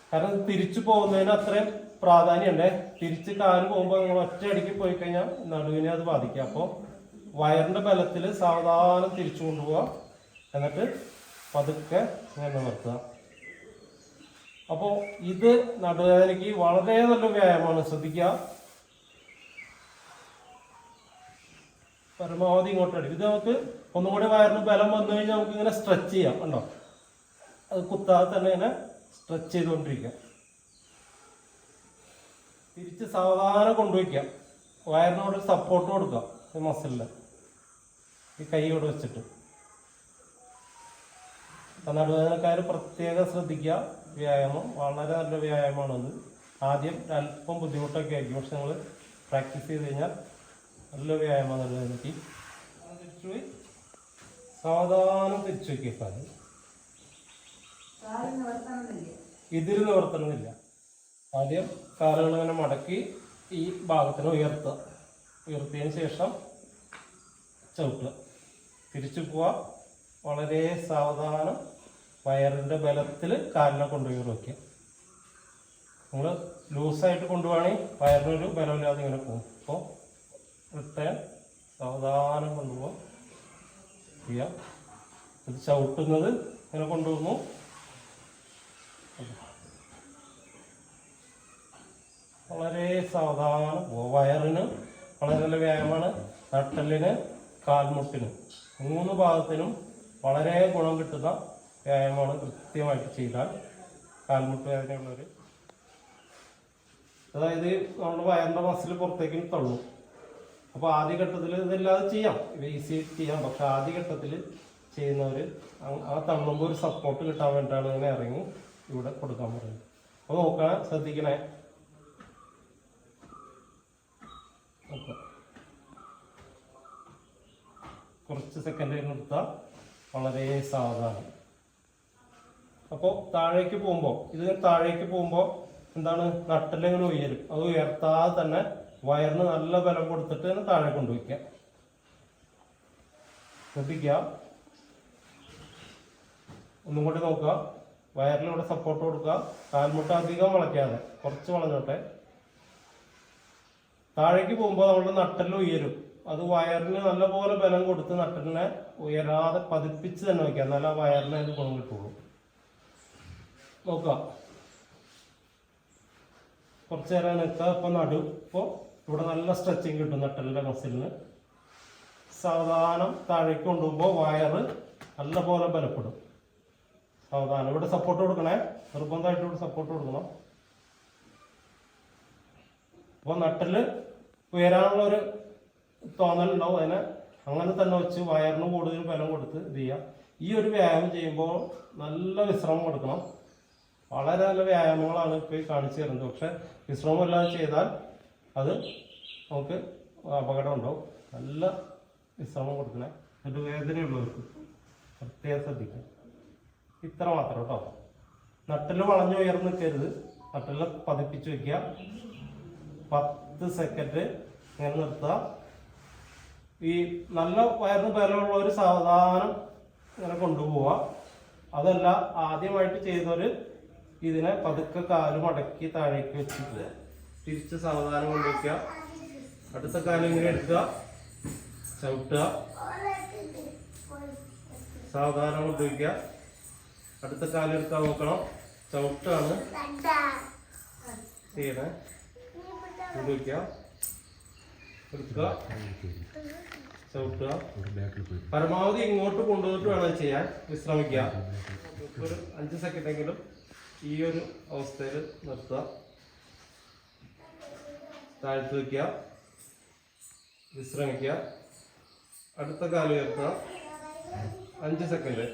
കാരണം തിരിച്ചു പോകുന്നതിന് അത്രയും പ്രാധാന്യമുണ്ട്. തിരിച്ച് കാല് പോകുമ്പോൾ നിങ്ങൾ ഒറ്റയടിക്ക് പോയി കഴിഞ്ഞാൽ നടുവിനെ അത് ബാധിക്കുക. അപ്പോൾ വയറിൻ്റെ ബലത്തിൽ സാവധാനം തിരിച്ചു കൊണ്ടുപോവുക, എന്നിട്ട് പതുക്കെ ഇങ്ങനെ നിവർത്തുക. അപ്പോൾ ഇത് നടുവേദനയ്ക്ക് വളരെ നല്ല വ്യായാമമാണ്, ശ്രദ്ധിക്കുക. പരമാവധി ഇങ്ങോട്ട് അടിക്കും. ഇത് നമുക്ക് ഒന്നും കൂടി വയറിന് ബലം വന്നു കഴിഞ്ഞാൽ നമുക്ക് ഇങ്ങനെ സ്ട്രെച്ച് ചെയ്യാം. കണ്ടോ, അത് കുത്താതെ തന്നെ ഇങ്ങനെ സ്ട്രെച്ച് ചെയ്തുകൊണ്ടിരിക്കുക. തിരിച്ച് സാവധാനം കൊണ്ടുവയ്ക്കാം. വയറിനോട് സപ്പോർട്ട് കൊടുക്കുക ഈ മസിലിന്, ഈ കൈയോട് വെച്ചിട്ട്. നടുവേദനക്കാർ പ്രത്യേകം ശ്രദ്ധിക്കുക. വ്യായാമം വളരെ നല്ല വ്യായാമമാണത്. ആദ്യം അല്പം ബുദ്ധിമുട്ടൊക്കെ ആയിരിക്കും, പക്ഷെ നിങ്ങൾ പ്രാക്ടീസ് ചെയ്ത് കഴിഞ്ഞാൽ നല്ല വ്യായാമം നടുവേദനയ്ക്ക്. തിരിച്ചു പോയി സാവധാനം തിരിച്ചു വയ്ക്കുക. ഇതിൽ നിവർത്തണമെന്നില്ല. ആദ്യം കാലുകൾ ഇങ്ങനെ മടക്കി ഈ ഭാഗത്തിന് ഉയർത്തുക. ഉയർത്തിയതിന് ശേഷം ചവിട്ടുക, തിരിച്ചു പോവുക. വളരെ സാവധാനം വയറിൻ്റെ ബലത്തിൽ കാലിനെ കൊണ്ടുപോയി വയ്ക്കുക. നിങ്ങൾ ലൂസായിട്ട് കൊണ്ടുപോവുകയാണെങ്കിൽ വയറിനൊരു ബലമില്ലാതെ ഇങ്ങനെ പോകും. അപ്പോൾ റിട്ടേൺ സാവധാനം കൊണ്ടുപോകാം ചെയ്യാം. ഇത് ചവിട്ടുന്നത് ഇങ്ങനെ കൊണ്ടുപോകുന്നു. വളരെ സാവധാനം. വയറിന് വളരെ നല്ല വ്യായാമമാണ്. നട്ടെല്ലിന്, കാൽമുട്ടിന്, 3 ഭാഗത്തിനും വളരെ ഗുണം കിട്ടുന്ന വ്യായാമമാണ്. കൃത്യമായിട്ട് ചെയ്താൽ കാൽമുട്ട് വേദനയുള്ളവർ, അതായത് നമ്മുടെ വയറിൻ്റെ മസിൽ പുറത്തേക്ക് തള്ളും. അപ്പോൾ ആദ്യഘട്ടത്തിൽ ഇതെല്ലാതെ ചെയ്യാം, ഈസി ചെയ്യാം. പക്ഷെ ആദ്യഘട്ടത്തിൽ ചെയ്യുന്നവർ ആ തള്ളുമ്പോൾ ഒരു സപ്പോർട്ട് കിട്ടാൻ വേണ്ടിയിട്ടാണ് ഇങ്ങനെ ഇറങ്ങി ഇവിടെ കൊടുക്കാൻ പറയുന്നത്. അപ്പോൾ നോക്കണം, ശ്രദ്ധിക്കണേ. കുറച്ച് സെക്കൻഡ് നിർത്താം, വളരെ സാവധാനം. അപ്പോൾ താഴേക്ക് പോകുമ്പോൾ എന്താണ്, നട്ടെല്ലിങ്ങനെ ഉയരും. അത് ഉയർത്താതെ തന്നെ വയറിന് നല്ല ബലം കൊടുത്തിട്ട് തന്നെ താഴെ കൊണ്ടുവയ്ക്കുക. ശ്രദ്ധിക്കുക. ഒന്നും കൂടി നോക്കുക. വയറിലൂടെ സപ്പോർട്ട് കൊടുക്കുക. കാൽമുട്ട അധികം വളയ്ക്കാതെ, കുറച്ച് വളഞ്ഞോട്ടെ. താഴേക്ക് പോകുമ്പോൾ നമ്മുടെ നട്ടെല്ല് ഉയരും. അത് വയറിന് നല്ലപോലെ ബലം കൊടുത്ത് നട്ടെല്ലിനെ ഉയരാതെ പതിപ്പിച്ച് തന്നെ വയ്ക്കുക. എന്നാലും ആ വയറിന് അതിന് ഗുണം കിട്ടുള്ളൂ. നോക്കുക, കുറച്ച് നേരം നിൽക്കുക. ഇപ്പോൾ ഇവിടെ നല്ല സ്ട്രെച്ചിങ് കിട്ടും നട്ടെല്ലിൻ്റെ മസിലിന്. സാവധാനം താഴേക്ക് കൊണ്ടുപോകുമ്പോൾ വയറ് നല്ലപോലെ ബലപ്പെടും. സാവധാനം ഇവിടെ സപ്പോർട്ട് കൊടുക്കണേ, നിർബന്ധമായിട്ട് ഇവിടെ സപ്പോർട്ട് കൊടുക്കണം. അപ്പോൾ നട്ടില് ഉയരാനുള്ള ഒരു തോന്നലുണ്ടാവും. അതിനെ അങ്ങനെ തന്നെ വെച്ച് വയറിന് കൂടുതൽ ബലം കൊടുത്ത് ഇത് ചെയ്യാം. ഈ ഒരു വ്യായാമം ചെയ്യുമ്പോൾ നല്ല വിശ്രമം കൊടുക്കണം. വളരെ നല്ല വ്യായാമങ്ങളാണ് ഇപ്പോൾ കാണിച്ചു തരുന്നത്. പക്ഷെ വിശ്രമമില്ലാതെ ചെയ്താൽ അത് നമുക്ക് അപകടം ഉണ്ടാവും. നല്ല വിശ്രമം കൊടുക്കണേ. നടുവേദനയുള്ളവർക്ക് പ്രത്യേകം ശ്രദ്ധിക്കുക. ഇത്ര മാത്രം കേട്ടോ. നട്ടിൽ വളഞ്ഞു ഉയർന്ന് നിൽക്കരുത്. നട്ടിൽ പതിപ്പിച്ച് വയ്ക്കുക. 10 സെക്കൻഡ് ഇങ്ങനെ നിർത്തുക. ഈ നല്ല വയറിന് ബലമുള്ളവർ സാവധാനം ഇങ്ങനെ കൊണ്ടുപോവുക. അതല്ല, ആദ്യമായിട്ട് ചെയ്തവർ ഇതിനെ പതുക്കെ കാല് മടക്കി താഴേക്ക് വെച്ചിട്ട് തിരിച്ച് സാവധാനം കൊണ്ടുവയ്ക്കുക. അടുത്ത കാലം ഇങ്ങനെ എടുക്കുക, ചവിട്ടുക, സാവധാനം കൊണ്ടുവയ്ക്കുക. അടുത്ത കാലം എടുക്കാൻ നോക്കണം, ചവിട്ടാണ് ചെയ്യണേ. കൊണ്ടുവയ്ക്കുക, എടുക്കുക, ചവിട്ടുക. പരമാവധി ഇങ്ങോട്ട് കൊണ്ടുപോയിട്ട് വേണം ചെയ്യാൻ. വിശ്രമിക്കുക. ഒരു 5 സെക്കൻഡെങ്കിലും ഈ ഒരു അവസ്ഥയിൽ നിർത്തുക. താഴ്ത്തി വയ്ക്കുക, വിശ്രമിക്കുക. അടുത്ത കാല് ഉയർത്തുക, 5 സെക്കൻഡ്.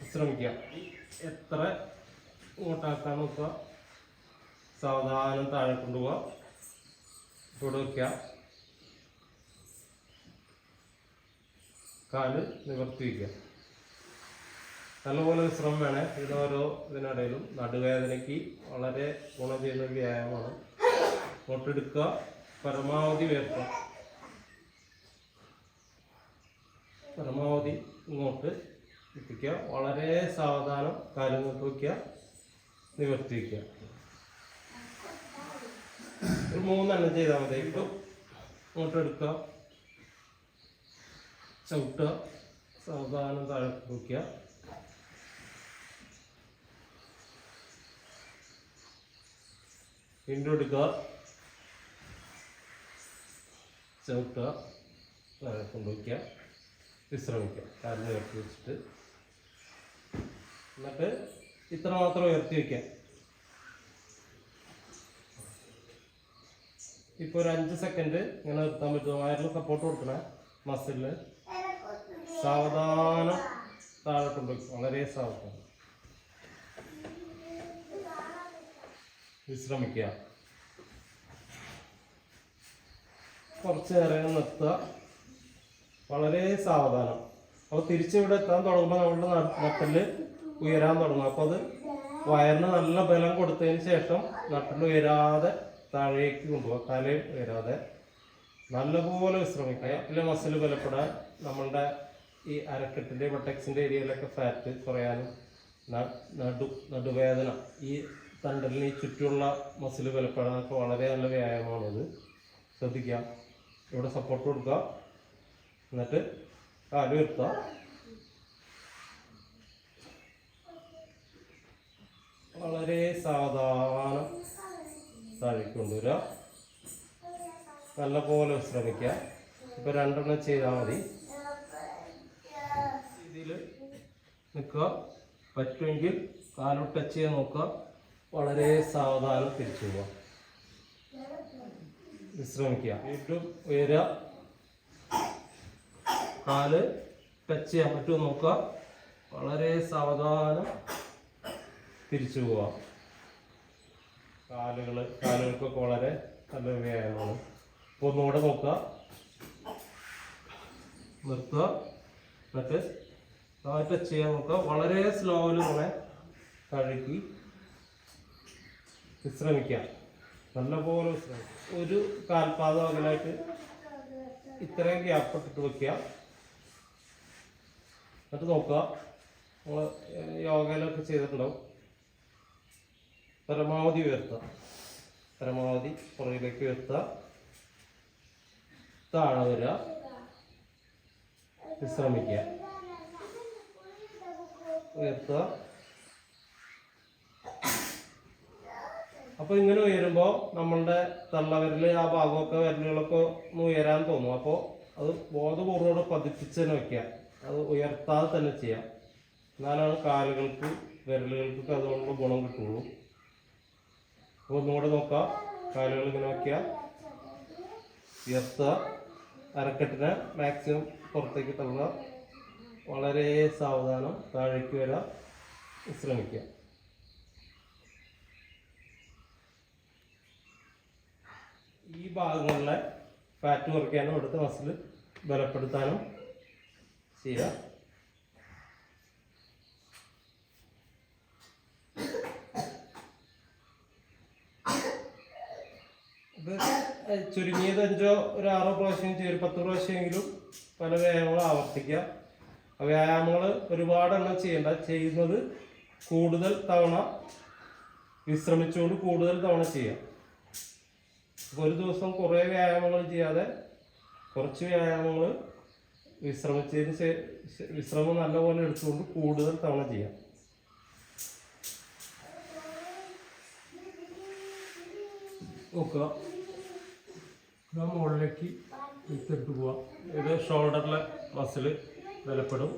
വിശ്രമിക്കുക. എത്ര ഇങ്ങോട്ടാക്കാൻ നോക്കുക. സാവധാനം താഴെ കൊണ്ടുപോവുക, ഇവിടെ വയ്ക്കുക, കാല് നിവർത്തി വയ്ക്കുക. നല്ലപോലെ വിശ്രമം വേണേ. ഇതിനിടയിലും നടുവേദനയ്ക്ക് വളരെ ഗുണം ചെയ്യുന്ന വ്യായാമമാണ്. ഇങ്ങോട്ടെടുക്കുക, പരമാവധി ഉയർത്തുക, പരമാവധി ഇങ്ങോട്ട് എത്തിക്കുക. വളരെ സാവധാനം കാല് ഇങ്ങോട്ട് വയ്ക്കുക, നിവർത്തി വയ്ക്കുക. ഒരു 3 എണ്ണം ചെയ്താൽ മതി. ഇപ്പം ഇങ്ങോട്ട് എടുക്കുക, ചവിട്ടുക, സാവധാനം താഴെ വയ്ക്കുക. വീണ്ടും എടുക്കുക, ചവിട്ടുക, താഴെ കൊണ്ടുവയ്ക്കുക, വിശ്രമിക്കുക. കാലിന് ഉയർത്തി വെച്ചിട്ട് എന്നിട്ട് ഇത്ര മാത്രം ഉയർത്തി വയ്ക്കുക. ഇപ്പോൾ ഒരു 5 സെക്കൻഡ് ഇങ്ങനെ നിർത്താൻ പറ്റുമോ? വയറിൽ സപ്പോർട്ട് കൊടുക്കണേ, മസിലിന്. സാവധാനം താഴെ കൊണ്ടുവയ്ക്കുക, വളരെ സാവധാനം. വിശ്രമിക്കുക. കുറച്ച് നേരം നിർത്തുക, വളരെ സാവധാനം. അപ്പോൾ തിരിച്ചിവിടെ എത്താൻ തുടങ്ങുമ്പോൾ നമ്മളുടെ നട്ടില് ഉയരാൻ തുടങ്ങും. അപ്പോൾ അത് വയറിന് നല്ല ബലം കൊടുത്തതിന് ശേഷം നട്ടിൽ ഉയരാതെ താഴേക്ക് കൊണ്ടുപോകുക. കാല് ഉയരാതെ നല്ലപോലെ വിശ്രമിക്കുക. നട്ടിലെ മസിൽ ബലപ്പെടാൻ, നമ്മളുടെ ഈ അരക്കെട്ടിൻ്റെ ബട്ടക്സിൻ്റെ ഏരിയയിലൊക്കെ ഫാറ്റ് കുറയാനും, നടുവേദന, ഈ തണ്ടലിന് ചുറ്റുമുള്ള മസിൽ ബലപ്പെടാനൊക്കെ വളരെ നല്ല വ്യായാമമാണിത്. ശ്രദ്ധിക്കുക. ഇവിടെ സപ്പോർട്ട് കൊടുക്കുക, എന്നിട്ട് കാല് ഉയർത്തുക, വളരെ സാവധാനം താഴേക്ക് കൊണ്ടുവരിക. നല്ലപോലെ വിശ്രമിക്കുക. ഇപ്പോൾ 2 എണ്ണം ചെയ്താൽ മതി. ഇതിൽ നിൽക്കുക. പറ്റുമെങ്കിൽ കാല് ടച്ച് ചെയ്യാൻ നോക്കുക. വളരെ സാവധാനം തിരിച്ചു പോവുക, വിശ്രമിക്കുക. വീണ്ടും ഉയരുക, കാല് ടച്ച് ചെയ്യാൻ പറ്റുമോ നോക്കുക. വളരെ സാവധാനം തിരിച്ചു പോവുക. കാലുകൾക്കൊക്കെ വളരെ നല്ല വ്യായാമമാണ്. അപ്പോൾ ഒന്നുകൂടെ നോക്കുക, നിർത്തുക, എന്നിട്ട് കാല് ടച്ച് ചെയ്യാൻ നോക്കുക. വളരെ സ്ലോയിൽ ഇങ്ങനെ കഴുകി വിശ്രമിക്കുക. നല്ലപോലെ വിശ്രമിക്കുക. ഒരു കാൽപാദം അകലായിട്ട് ഇത്രയും ഗ്യാപ്പ് ഇട്ടിട്ട് വയ്ക്കുക. എന്നിട്ട് നോക്കുക. നമ്മൾ യോഗയിലൊക്കെ ചെയ്തിട്ടുണ്ടാവും. പരമാവധി ഉയർത്തുക, പരമാവധി പുറകിലേക്ക് ഉയർത്തുക, താഴെ വരിക, വിശ്രമിക്കുക, ഉയർത്തുക, അപ്പോൾ ഇങ്ങനെ ഉയരുമ്പോൾ നമ്മളുടെ തള്ളവിരൽ ആ ഭാഗമൊക്കെ വിരലുകളൊക്കെ ഒന്ന് ഉയരാൻ തോന്നും. അപ്പോൾ അത് ബോധപൂർവ്വം പതിപ്പിച്ച് തന്നെ വയ്ക്കുക, അത് ഉയർത്താതെ തന്നെ ചെയ്യാം. എന്നാലാണ് കാലുകൾക്ക് വിരലുകൾക്ക് അതുകൊണ്ടുള്ള ഗുണം കിട്ടുള്ളൂ. അപ്പോൾ ഒന്നുകൂടെ നോക്കാം. കാലുകൾ ഇങ്ങനെ വയ്ക്കുക, ഉയർത്തുക, അരക്കെട്ടിനെ മാക്സിമം പുറത്തേക്ക് തള്ളുക, വളരെ സാവധാനം താഴേക്ക് വരാൻ ശ്രമിക്കുക. ഈ ഭാഗങ്ങളിലെ ഫാറ്റ് കുറയ്ക്കാനും ഇവിടുത്തെ മസിൽ ബലപ്പെടുത്താനും ചെയ്യുക. ഇത് ചുരുങ്ങിയത് 5 ഒരു 6 പ്രാവശ്യം ചെയ്യും, 10 പ്രാവശ്യമെങ്കിലും പല വ്യായാമങ്ങൾ ആവർത്തിക്കുക. വ്യായാമങ്ങൾ ഒരുപാടെണ്ണം ചെയ്യേണ്ട, ചെയ്യുന്നത് കൂടുതൽ തവണ വിശ്രമിച്ചുകൊണ്ട് കൂടുതൽ തവണ ചെയ്യാം. ഒരു ദിവസം കുറേ വ്യായാമങ്ങൾ ചെയ്യാതെ കുറച്ച് വ്യായാമങ്ങൾ വിശ്രമം നല്ലപോലെ എടുത്തുകൊണ്ട് കൂടുതൽ തവണ ചെയ്യാം. നോക്കുക, മുകളിലേക്ക് എടുത്തിട്ട് പോവാം. ഇത് ഷോൾഡറിലെ മസിൽ ബലപ്പെടും.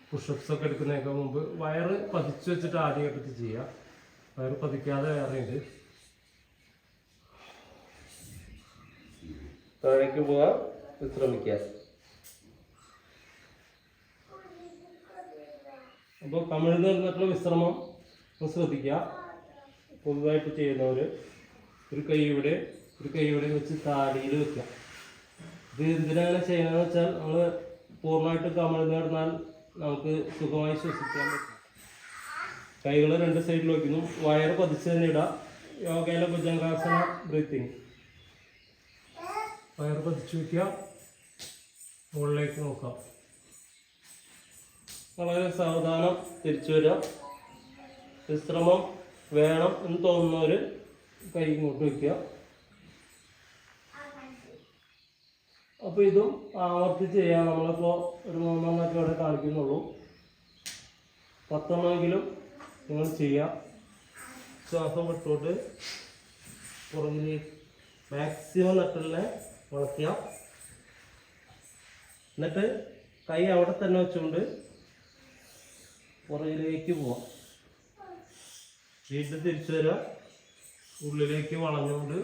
പുഷപ്സ് ഒക്കെ എടുക്കുന്നതിനൊക്കെ മുമ്പ് വയറ് പതിച്ചു വെച്ചിട്ട് ആദ്യം എടുത്ത് ചെയ്യുക. വയറ് പതിക്കാതെ വേറെ ഉണ്ട്. താഴേക്ക് പോവാ, വിശ്രമിക്കുക. അപ്പോൾ കമിഴ്ന്ന് നിന്നിട്ടുള്ള വിശ്രമം ശ്രദ്ധിക്കുക. പൊതുവായിട്ട് ചെയ്യുന്നവർ ഒരു കൈ ഇവിടെ വെച്ച് താടിയിൽ വെക്കുക. ഇത് എന്തിനാണ് ചെയ്യുന്നതെന്ന് വെച്ചാൽ നമ്മൾ പൂർണ്ണമായിട്ട് കമിഴ്ന്ന് കിടന്നാൽ നമുക്ക് സുഖമായി ശ്വസിക്കാൻ പറ്റും. കൈകൾ 2 സൈഡിൽ വയ്ക്കുന്നു, വയറ് പതിച്ച് തന്നെ ഇടാം. യോഗയിലെ ഭുജംഗാസന ബ്രീത്തിങ്. വയറ് പതിച്ച് വയ്ക്കുക, മുകളിലേക്ക് നോക്കാം. വളരെ സാവധാനം തിരിച്ചു വരിക. വിശ്രമം വേണം എന്ന് തോന്നുന്നവർ കൈ ഇങ്ങോട്ട് വയ്ക്കുക. അപ്പോൾ ഇതും ആവർത്തിച്ച് ചെയ്യാം. നമ്മളിപ്പോൾ ഒരു 3 എണ്ണമൊക്കെ ഇവിടെ കാണിക്കുന്നുള്ളൂ. 10 എണ്ണമെങ്കിലും നിങ്ങൾ ചെയ്യാം. ശ്വാസം വിട്ടോട്ട് പുറകിലേക്ക് മാക്സിമം നട്ടലിനെ വളയ്ക്കുക. എന്നിട്ട് കൈ അവിടെ തന്നെ വെച്ചുകൊണ്ട് പുറകിലേക്ക് പോവാം. വീണ്ടും തിരിച്ചു വരിക, ഉള്ളിലേക്ക് വളഞ്ഞുകൊണ്ട്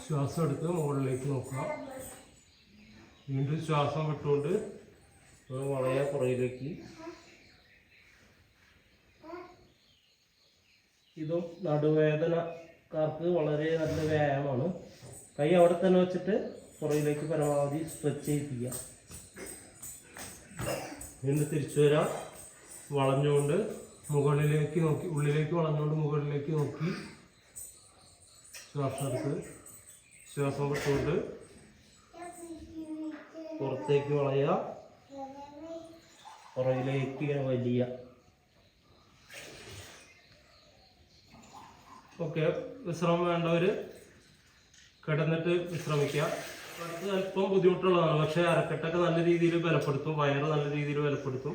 ശ്വാസം എടുത്ത് മുകളിലേക്ക് നോക്കുക. വീണ്ടും ശ്വാസം വിട്ടുകൊണ്ട് വളയ പുറകിലേക്ക്. ഇതും നടുവേദനക്കാർക്ക് വളരെ നല്ല വ്യായാമമാണ്. കൈ അവിടെ തന്നെ വെച്ചിട്ട് പുറകിലേക്ക് പരമാവധി സ്ട്രെച്ച് ചെയ്യിപ്പിക്കുക. വീണ്ടും തിരിച്ചു വരാം, വളഞ്ഞുകൊണ്ട് മുകളിലേക്ക് നോക്കി, ഉള്ളിലേക്ക് വളഞ്ഞുകൊണ്ട് മുകളിലേക്ക് നോക്കി ശ്വാസം എടുത്ത് ശ്വാസം വിട്ടുകൊണ്ട് പുറത്തേക്ക് വളയുക, പുറകിലേക്ക് ഇങ്ങനെ വലിയ. ഓക്കെ, വിശ്രമം വേണ്ടവർ കിടന്നിട്ട് വിശ്രമിക്കുക. അടുത്ത് അല്പം ബുദ്ധിമുട്ടുള്ളതാണ്, പക്ഷേ അരക്കെട്ടൊക്കെ നല്ല രീതിയിൽ ബലപ്പെടുത്തും, വയറ് നല്ല രീതിയിൽ ബലപ്പെടുത്തും.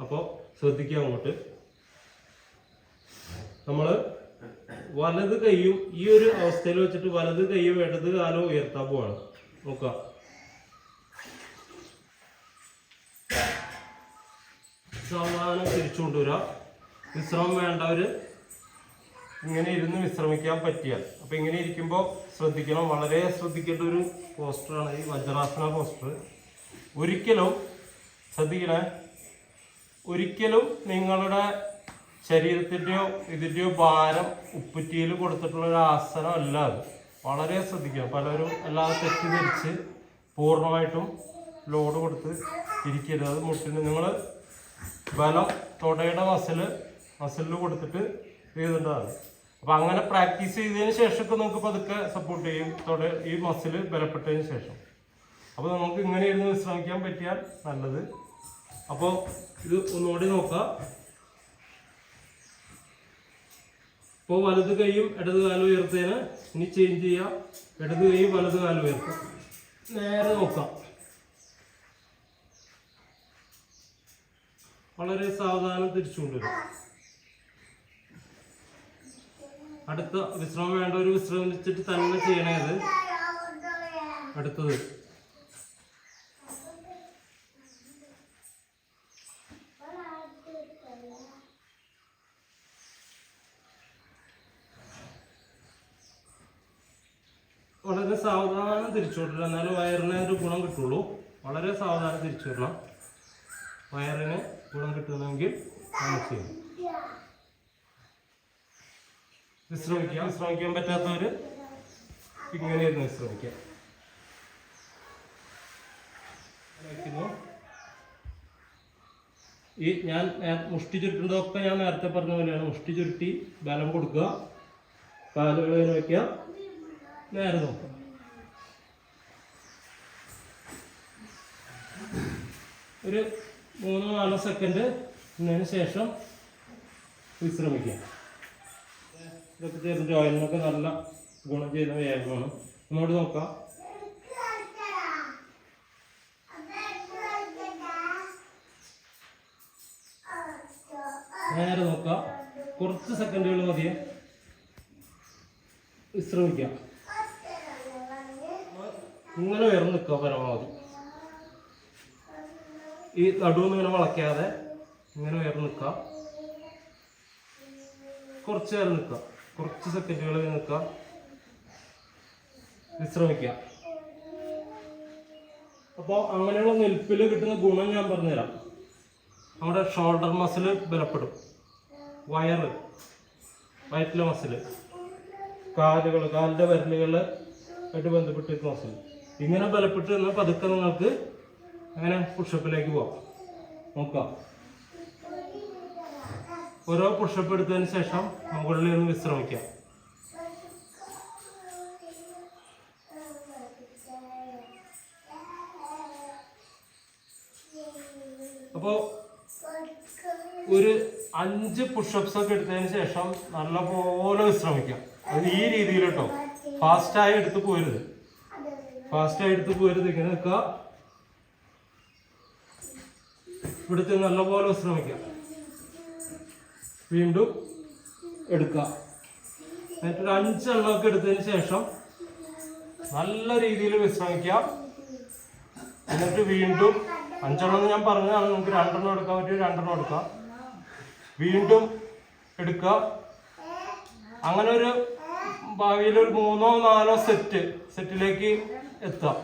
അപ്പോൾ ശ്രദ്ധിക്കുക. അങ്ങോട്ട് നമ്മൾ വലത് കൈയും ഈ ഒരു അവസ്ഥയിൽ വെച്ചിട്ട് വലത് കൈയും ഇടത് കാലവും ഉയർത്താൻ പോവാണ്. നോക്കുക, സാവധാനം തിരിച്ചു കൊണ്ടുവരിക. വിശ്രമം വേണ്ടവർ ഇങ്ങനെ ഇരുന്ന് വിശ്രമിക്കാൻ പറ്റിയാൽ. അപ്പം ഇങ്ങനെ ഇരിക്കുമ്പോൾ ശ്രദ്ധിക്കണം, വളരെ ശ്രദ്ധിക്കേണ്ട ഒരു പോസ്റ്ററാണ് ഈ വജ്രാസന പോസ്റ്റർ. ഒരിക്കലും ശ്രദ്ധിക്കണേ, ഒരിക്കലും നിങ്ങളുടെ ശരീരത്തിൻ്റെയോ ഇതിൻ്റെയോ ഭാരം ഉപ്പുറ്റിയിൽ കൊടുത്തിട്ടുള്ള ഒരു ആസനം അല്ല അത്. വളരെ ശ്രദ്ധിക്കണം. പലരും അല്ലാതെ തെറ്റിദ്ധരിച്ച് പൂർണ്ണമായിട്ടും ലോഡ് കൊടുത്ത് ഇരിക്കരുത്. അത് മുട്ടിന് നിങ്ങൾ ബലം തുടയുടെ മസിലിൽ കൊടുത്തിട്ട് ചെയ്തതാണ്. അപ്പം അങ്ങനെ പ്രാക്ടീസ് ചെയ്തതിന് ശേഷമൊക്കെ നമുക്ക് പതുക്കെ സപ്പോർട്ട് ചെയ്യും ഈ മസിൽ ബലപ്പെട്ടതിന് ശേഷം. അപ്പോൾ നമുക്ക് ഇങ്ങനെ ഇരുന്ന് വിശ്രമിക്കാൻ പറ്റിയാൽ നല്ലത്. അപ്പോൾ ഇത് ഒന്നുകൂടി നോക്കാം. ഇപ്പോൾ വലത് കൈയും ഇടത് കാലും ഉയർത്തേന് ഇനി ചേഞ്ച് ചെയ്യാം. ഇടത് കൈയും വലത് കാലും ഉയർത്താം. നേരെ നോക്കാം. വളരെ സാവധാനം തിരിച്ചുകൊണ്ടുവരും. അടുത്ത വിശ്രമം വേണ്ട ഒരു വിശ്രമിച്ചിട്ട് തന്നെ ചെയ്യണത്. അടുത്തത് വളരെ സാവധാനം തിരിച്ചു വിട്ടില്ല, എന്നാലും വയറിന് ഒരു ഗുണം കിട്ടുള്ളൂ. വളരെ സാവധാനം തിരിച്ചു വിടണം, വയറിന് ഗുണം കിട്ടുന്നെങ്കിൽ അങ്ങനെ ചെയ്യും. വിശ്രമിക്കാൻ പറ്റാത്തവര് ഇങ്ങനെയായിരുന്നു വിശ്രമിക്കുക. ഈ ഞാൻ മുഷ്ടി ചുരുട്ടുന്നതൊക്കെ ഞാൻ നേരത്തെ പറഞ്ഞ പോലെയാണ്. മുഷ്ടി ചുരുട്ടി ബലം കൊടുക്കുക, കാലുകൾ വയ്ക്കുക, നേരെ നോക്കുക. ഒരു 3-4 സെക്കൻഡ് ഇതിന് ശേഷം വിശ്രമിക്കുക. ഇതൊക്കെ ചേർന്ന് ജോയിനൊക്കെ നല്ല ഗുണം ചെയ്യുന്ന വ്യായാമമാണ്. ഒന്നുകൂടി നോക്കാം. നേരെ നോക്കുക, കുറച്ച് സെക്കൻഡുകൾ മതിയെ. വിശ്രമിക്കാം. ഇങ്ങനെ ഉയർന്ന് നിൽക്കുക പരമാവധി. ഈ നടുവൊന്നും ഇങ്ങനെ വളയ്ക്കാതെ ഇങ്ങനെ ഉയർന്ന് നിൽക്കുക. കുറച്ച് നേരം നിൽക്കുക, കുറച്ച് സെക്കൻഡുകൾ നിൽക്കുക, വിശ്രമിക്കുക. അപ്പോൾ അങ്ങനെയുള്ള നിൽപ്പിൽ കിട്ടുന്ന ഗുണം ഞാൻ പറഞ്ഞുതരാം. നമ്മുടെ ഷോൾഡർ മസിൽ ബലപ്പെടും, വയറ്റിലെ മസിൽ, കാലിൻ്റെ വിരലുകളായിട്ട് ബന്ധപ്പെട്ടിരിക്കുന്ന മസിൽ ഇങ്ങനെ ബലപ്പെട്ട് നിന്ന് പതുക്കെ നിങ്ങൾക്ക് അങ്ങനെ പുഷപ്പിലേക്ക് പോവാം. നോക്കാം. ഓരോ പുഷപ്പ് എടുത്തതിന് ശേഷം മുകളിൽ നിന്ന് വിശ്രമിക്കാം. അപ്പോൾ ഒരു 5 പുഷപ്സ് ഒക്കെ എടുത്തതിന് ശേഷം നല്ലപോലെ വിശ്രമിക്കാം. അത് ഈ രീതിയിൽ കേട്ടോ, ഫാസ്റ്റായി എടുത്ത് പോരുത്. ഇങ്ങനെ നിൽക്കുക. ഇവിടുത്തെ നല്ലപോലെ വിശ്രമിക്കാം. വീണ്ടും എടുക്കുക. എന്നിട്ട് 5 എണ്ണമൊക്കെ എടുത്തതിന് ശേഷം നല്ല രീതിയിൽ വിശ്രമിക്കാം. എന്നിട്ട് വീണ്ടും 5 എണ്ണം ഞാൻ പറഞ്ഞതാണ്. നമുക്ക് 2 എണ്ണം എടുക്കാൻ പറ്റും, 2 എണ്ണം എടുക്കാം. വീണ്ടും എടുക്കുക. അങ്ങനെ ഒരു ഭാവിയിൽ ഒരു 3-4 സെറ്റിലേക്ക് എത്താം.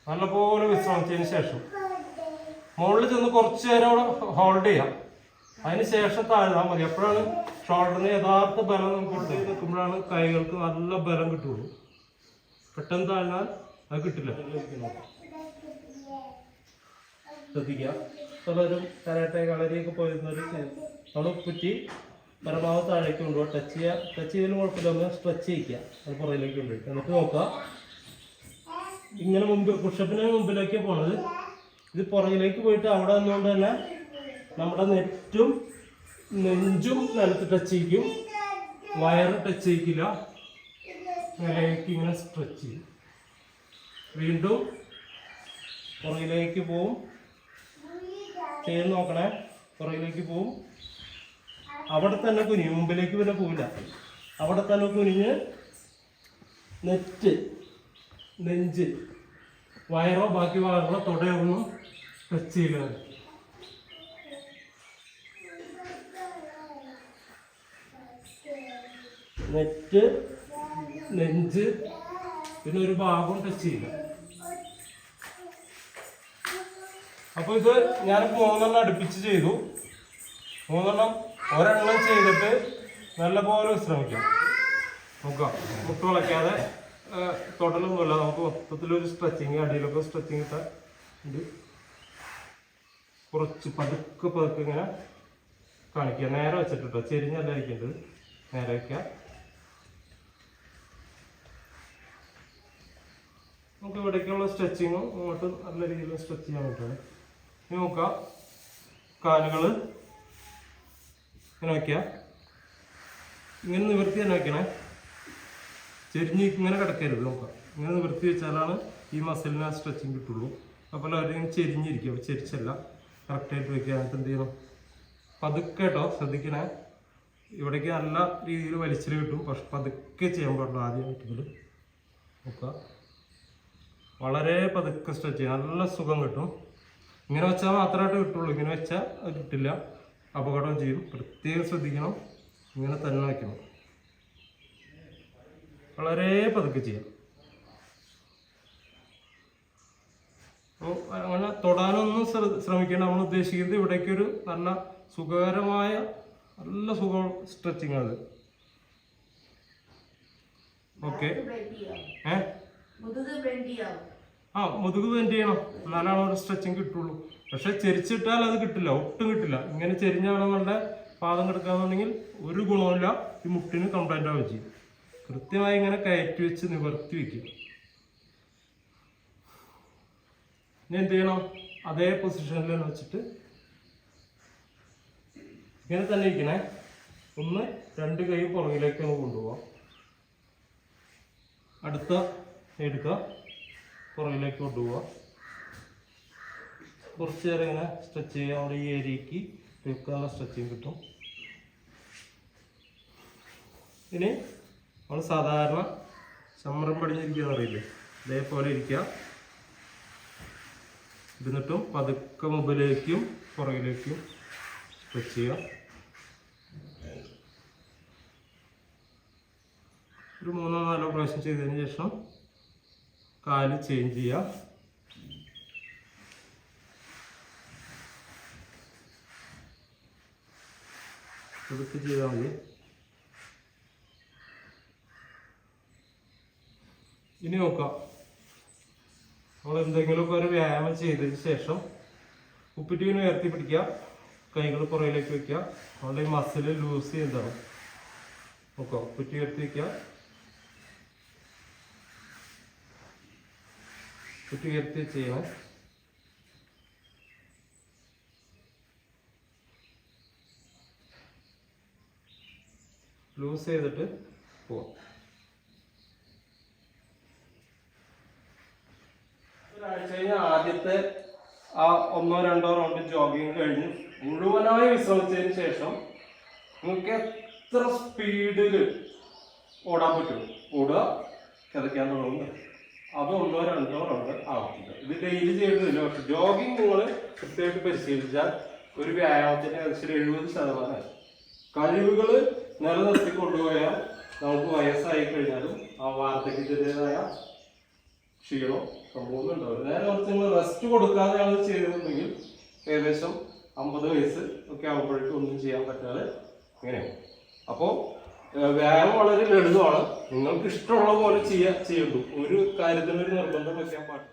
നല്ലപോലെ വിശ്രമിച്ചതിന് ശേഷം മുകളിൽ ചെന്ന് കുറച്ച് നേരം ഹോൾഡ് ചെയ്യാം. അതിന് ശേഷം താഴ്ന്നാൽ മതി. അപ്പോഴാണ് ഷോൾഡറിന് യഥാർത്ഥ ബലം നമുക്ക് നിൽക്കുമ്പോഴാണ് കൈകൾക്ക് നല്ല ബലം കിട്ടുള്ളൂ. പെട്ടെന്ന് താഴ്ന്നാൽ അത് കിട്ടില്ല. ശ്രദ്ധിക്കുക. പലരും കരാട്ടെ കളരിയൊക്കെ പോയിരുന്നവർ നമ്മൾ കുറ്റി പരമാവധി താഴേക്ക് കൊണ്ടുപോകുക. ടച്ച് ചെയ്തതിന് കുഴപ്പമില്ല. ഒന്ന് സ്ട്രെച്ച് ചെയ്യിക്കുക, അത് പുറകിലേക്ക് കൊണ്ടുപോയിട്ട് എന്നിട്ട് നോക്കുക. ഇങ്ങനെ പുഷപ്പിന് മുമ്പിലേക്കാണ് പോണത്. ഇത് പുറകിലേക്ക് പോയിട്ട് അവിടെ നിന്നുകൊണ്ട് തന്നെ നമ്മുടെ നെഞ്ചും നിലത്ത് ടച്ച് ചെയ്യിക്കും, വയറ് ടച്ച് ചെയ്യിക്കില്ല. നിലയിലേക്ക് ഇങ്ങനെ സ്ട്രെച്ച് ചെയ്യും. വീണ്ടും പുറകിലേക്ക് പോവും. ചെയ്ത് നോക്കണേ. പുറകിലേക്ക് പോവും. അവിടെ തന്നെ കുനിയും, മുമ്പിലേക്ക് പിന്നെ പോവില്ല. അവിടെ തന്നെ കുനിഞ്ഞ് നെഞ്ച്, വയറോ ബാക്കി ഭാഗങ്ങളോ തുടയോ ഒന്നും ടച്ച് ചെയ്യുക. നെഞ്ച് പിന്നെ ഒരു ഭാഗവും ടച്ച് ചെയ്യുക. അപ്പോൾ ഇത് ഞാൻ 3 എണ്ണം അടുപ്പിച്ച് ചെയ്തു. 3 എണ്ണം ഒരെണ്ണം ചെയ്തിട്ട് നല്ലപോലെ വിശ്രമിക്കാം. നോക്കാം. മുട്ട് വളയ്ക്കാതെ തൊടലൊന്നുമില്ല. നമുക്ക് മൊത്തത്തിലൊരു സ്ട്രെച്ചിങ്, അടിയിലൊക്കെ സ്ട്രെച്ചിങ് ഇട്ടാൽ ഇത് കുറച്ച് പതുക്കെ ഇങ്ങനെ കാണിക്കുക. നേരെ വെച്ചിട്ടോ, ചെരിഞ്ഞല്ല ഇരിക്കേണ്ടത്, നേരെ വയ്ക്കുക. നമുക്ക് ഇവിടേക്കുള്ള സ്ട്രെച്ചിങ്ങും ഇങ്ങോട്ട് നല്ല രീതിയിൽ സ്ട്രെച്ച് ചെയ്യാൻ പറ്റുള്ളൂ. ഇനി നോക്കാം. കാലുകൾ ഇങ്ങനെ വയ്ക്കുക. ഇങ്ങനെ നിവർത്തി തന്നെ വയ്ക്കണേ. ചെരിഞ്ഞ് ഇങ്ങനെ കിടക്കരുത്. നോക്കാം. ഇങ്ങനെ നിവർത്തി വെച്ചാലാണ് ഈ മസിലിന് ആ സ്ട്രെച്ചിങ് കിട്ടുള്ളൂ. അപ്പോൾ അവരിങ്ങനെ ചെരിഞ്ഞിരിക്കുക. അപ്പോൾ ചെരിച്ചല്ല, കറക്റ്റായിട്ട് വയ്ക്കുക. എന്നിട്ട് എന്ത് ചെയ്യണം? പതുക്കെ കേട്ടോ, ശ്രദ്ധിക്കണേ. ഇവിടേക്ക് നല്ല രീതിയിൽ വലിച്ചിൽ കിട്ടും. പക്ഷെ പതുക്കെ ചെയ്യാൻ പാടുള്ളൂ. ആദ്യം ഇതിൽ നോക്കുക, വളരെ പതുക്കെ സ്ട്രെച്ച് ചെയ്യാം, നല്ല സുഖം കിട്ടും. ഇങ്ങനെ വെച്ചാൽ മാത്രമായിട്ട് കിട്ടുള്ളൂ, ഇങ്ങനെ വെച്ചാൽ അത് കിട്ടില്ല, അപകടം ചെയ്യും. പ്രത്യേകം ശ്രദ്ധിക്കണം, ഇങ്ങനെ തന്നെ വയ്ക്കണം. വളരെ പതുക്കെ ചെയ്യാം. അങ്ങനെ തൊടാനൊന്നും ശ്രമിക്കേണ്ട. നമ്മൾ ഉദ്ദേശിക്കുന്നത് ഇവിടേക്കൊരു നല്ല സുഖകരമായ നല്ല സുഖം സ്ട്രെച്ചിങ് അത്. ഓക്കെ, മുതുക് ബെൻഡ് ചെയ്യണം, എന്നാലാണ് ഒരു സ്ട്രെച്ചിങ് കിട്ടുള്ളൂ. പക്ഷെ ചെരിച്ചിട്ടാൽ അത് കിട്ടില്ല, ഒട്ടും കിട്ടില്ല. ഇങ്ങനെ ചെരിഞ്ഞാണ് നമ്മളുടെ പാദം കിടക്കാന്നുണ്ടെങ്കിൽ ഒരു ഗുണമില്ല, ഈ മുട്ടിന് കംപ്ലൈൻ്റ് ആവുകയും ചെയ്യും. കൃത്യമായി ഇങ്ങനെ കയറ്റി വെച്ച് നിവർത്തി വയ്ക്കും. ഇനി എന്ത് ചെയ്യണം, അതേ പൊസിഷനിൽ തന്നെ വെച്ചിട്ട് ഇങ്ങനെ തന്നെ ഇരിക്കണേ. ഒന്ന് 2 കൈ പുറകിലേക്ക് ഒന്ന് കൊണ്ടുപോവാം. അടുത്ത എടുക്കുക, പുറകിലേക്ക് കൊണ്ടുപോവാം. കുറച്ച് നേരം ഇങ്ങനെ സ്ട്രെച്ച് ചെയ്യുക. നമ്മുടെ ഈ ഏരിയക്ക് വെക്കാനുള്ള സ്ട്രെച്ചിങ് കിട്ടും. ഇനി നമ്മൾ സാധാരണ ചമ്രം പടിഞ്ഞിരിക്കുക എന്ന് പറയില്ലേ, ഇതേപോലെ ഇരിക്കുക. എന്നിട്ടും പതുക്കെ മുമ്പിലേക്കും പുറകിലേക്കും സ്ട്രെച്ച് ചെയ്യുക. ഒരു 3-4 പ്രാവശ്യം ചെയ്തതിന് ശേഷം കാല് ചേഞ്ച് ചെയ്യുക. പതുക്കെ ചെയ്താൽ മതി. ഇനി നോക്കാം, നമ്മൾ എന്തെങ്കിലുമൊക്കെ ഒരു വ്യായാമം ചെയ്തതിന് ശേഷം ഉപ്പിറ്റീനെ ഉയർത്തി പിടിക്കുക, കൈകൾ പുറകിലേക്ക് വയ്ക്കുക. നമ്മുടെ ഈ മസിൽ ലൂസ് ചെയ്യുന്നതാണ്. നോക്കാം, ഉപ്പിറ്റി ഉയർത്തി വയ്ക്കുക, ഉപ്പിറ്റി ഉയർത്തി ചെയ്യണം. ലൂസ് ചെയ്തിട്ട് പോവാം. ഒരാഴ്ച കഴിഞ്ഞ് ആദ്യത്തെ ആ 1-2 റൗണ്ട് ജോഗിങ് കഴിഞ്ഞ് മുഴുവനായി വിശ്രമിച്ചതിന് ശേഷം നിങ്ങൾക്ക് എത്ര സ്പീഡിൽ ഓടാൻ പറ്റും ഓടുക, കിതയ്ക്കാൻ തുടങ്ങുക. അത് 1-2 റൗണ്ട് ആവർത്തിക്കുക. ഇത് ഡെയിലി ചെയ്യുന്നില്ല, പക്ഷെ ജോഗിങ് നിങ്ങൾ കൃത്യമായിട്ട് പരിശീലിച്ചാൽ ഒരു വ്യായാമത്തിന് ഏകദേശം 70% കഴിവുകൾ നിലനിർത്തി കൊണ്ടുപോയാൽ നമുക്ക് വയസ്സായി കഴിഞ്ഞാലും ആ വാർദ്ധക്യത്തിൻ്റെതായ ക്ഷീണം സംഭവം ഉണ്ടാവില്ല. നേരെ കുറച്ച് നിങ്ങൾ റെസ്റ്റ് കൊടുക്കാതെ അത് ചെയ്തിട്ടുണ്ടെങ്കിൽ ഏകദേശം 50 വയസ്സ് ഒക്കെ ആകുമ്പോഴേക്കും ഒന്നും ചെയ്യാൻ പറ്റാതെ ഇങ്ങനെയാണ്. അപ്പോൾ വ്യായാമം വളരെ ലളിതമാണ്. നിങ്ങൾക്ക് ഇഷ്ടമുള്ള പോലെ ചെയ്യണ്ടു. ഒരു കാര്യത്തിനൊരു നിർബന്ധം വയ്ക്കാൻ പാടില്ല.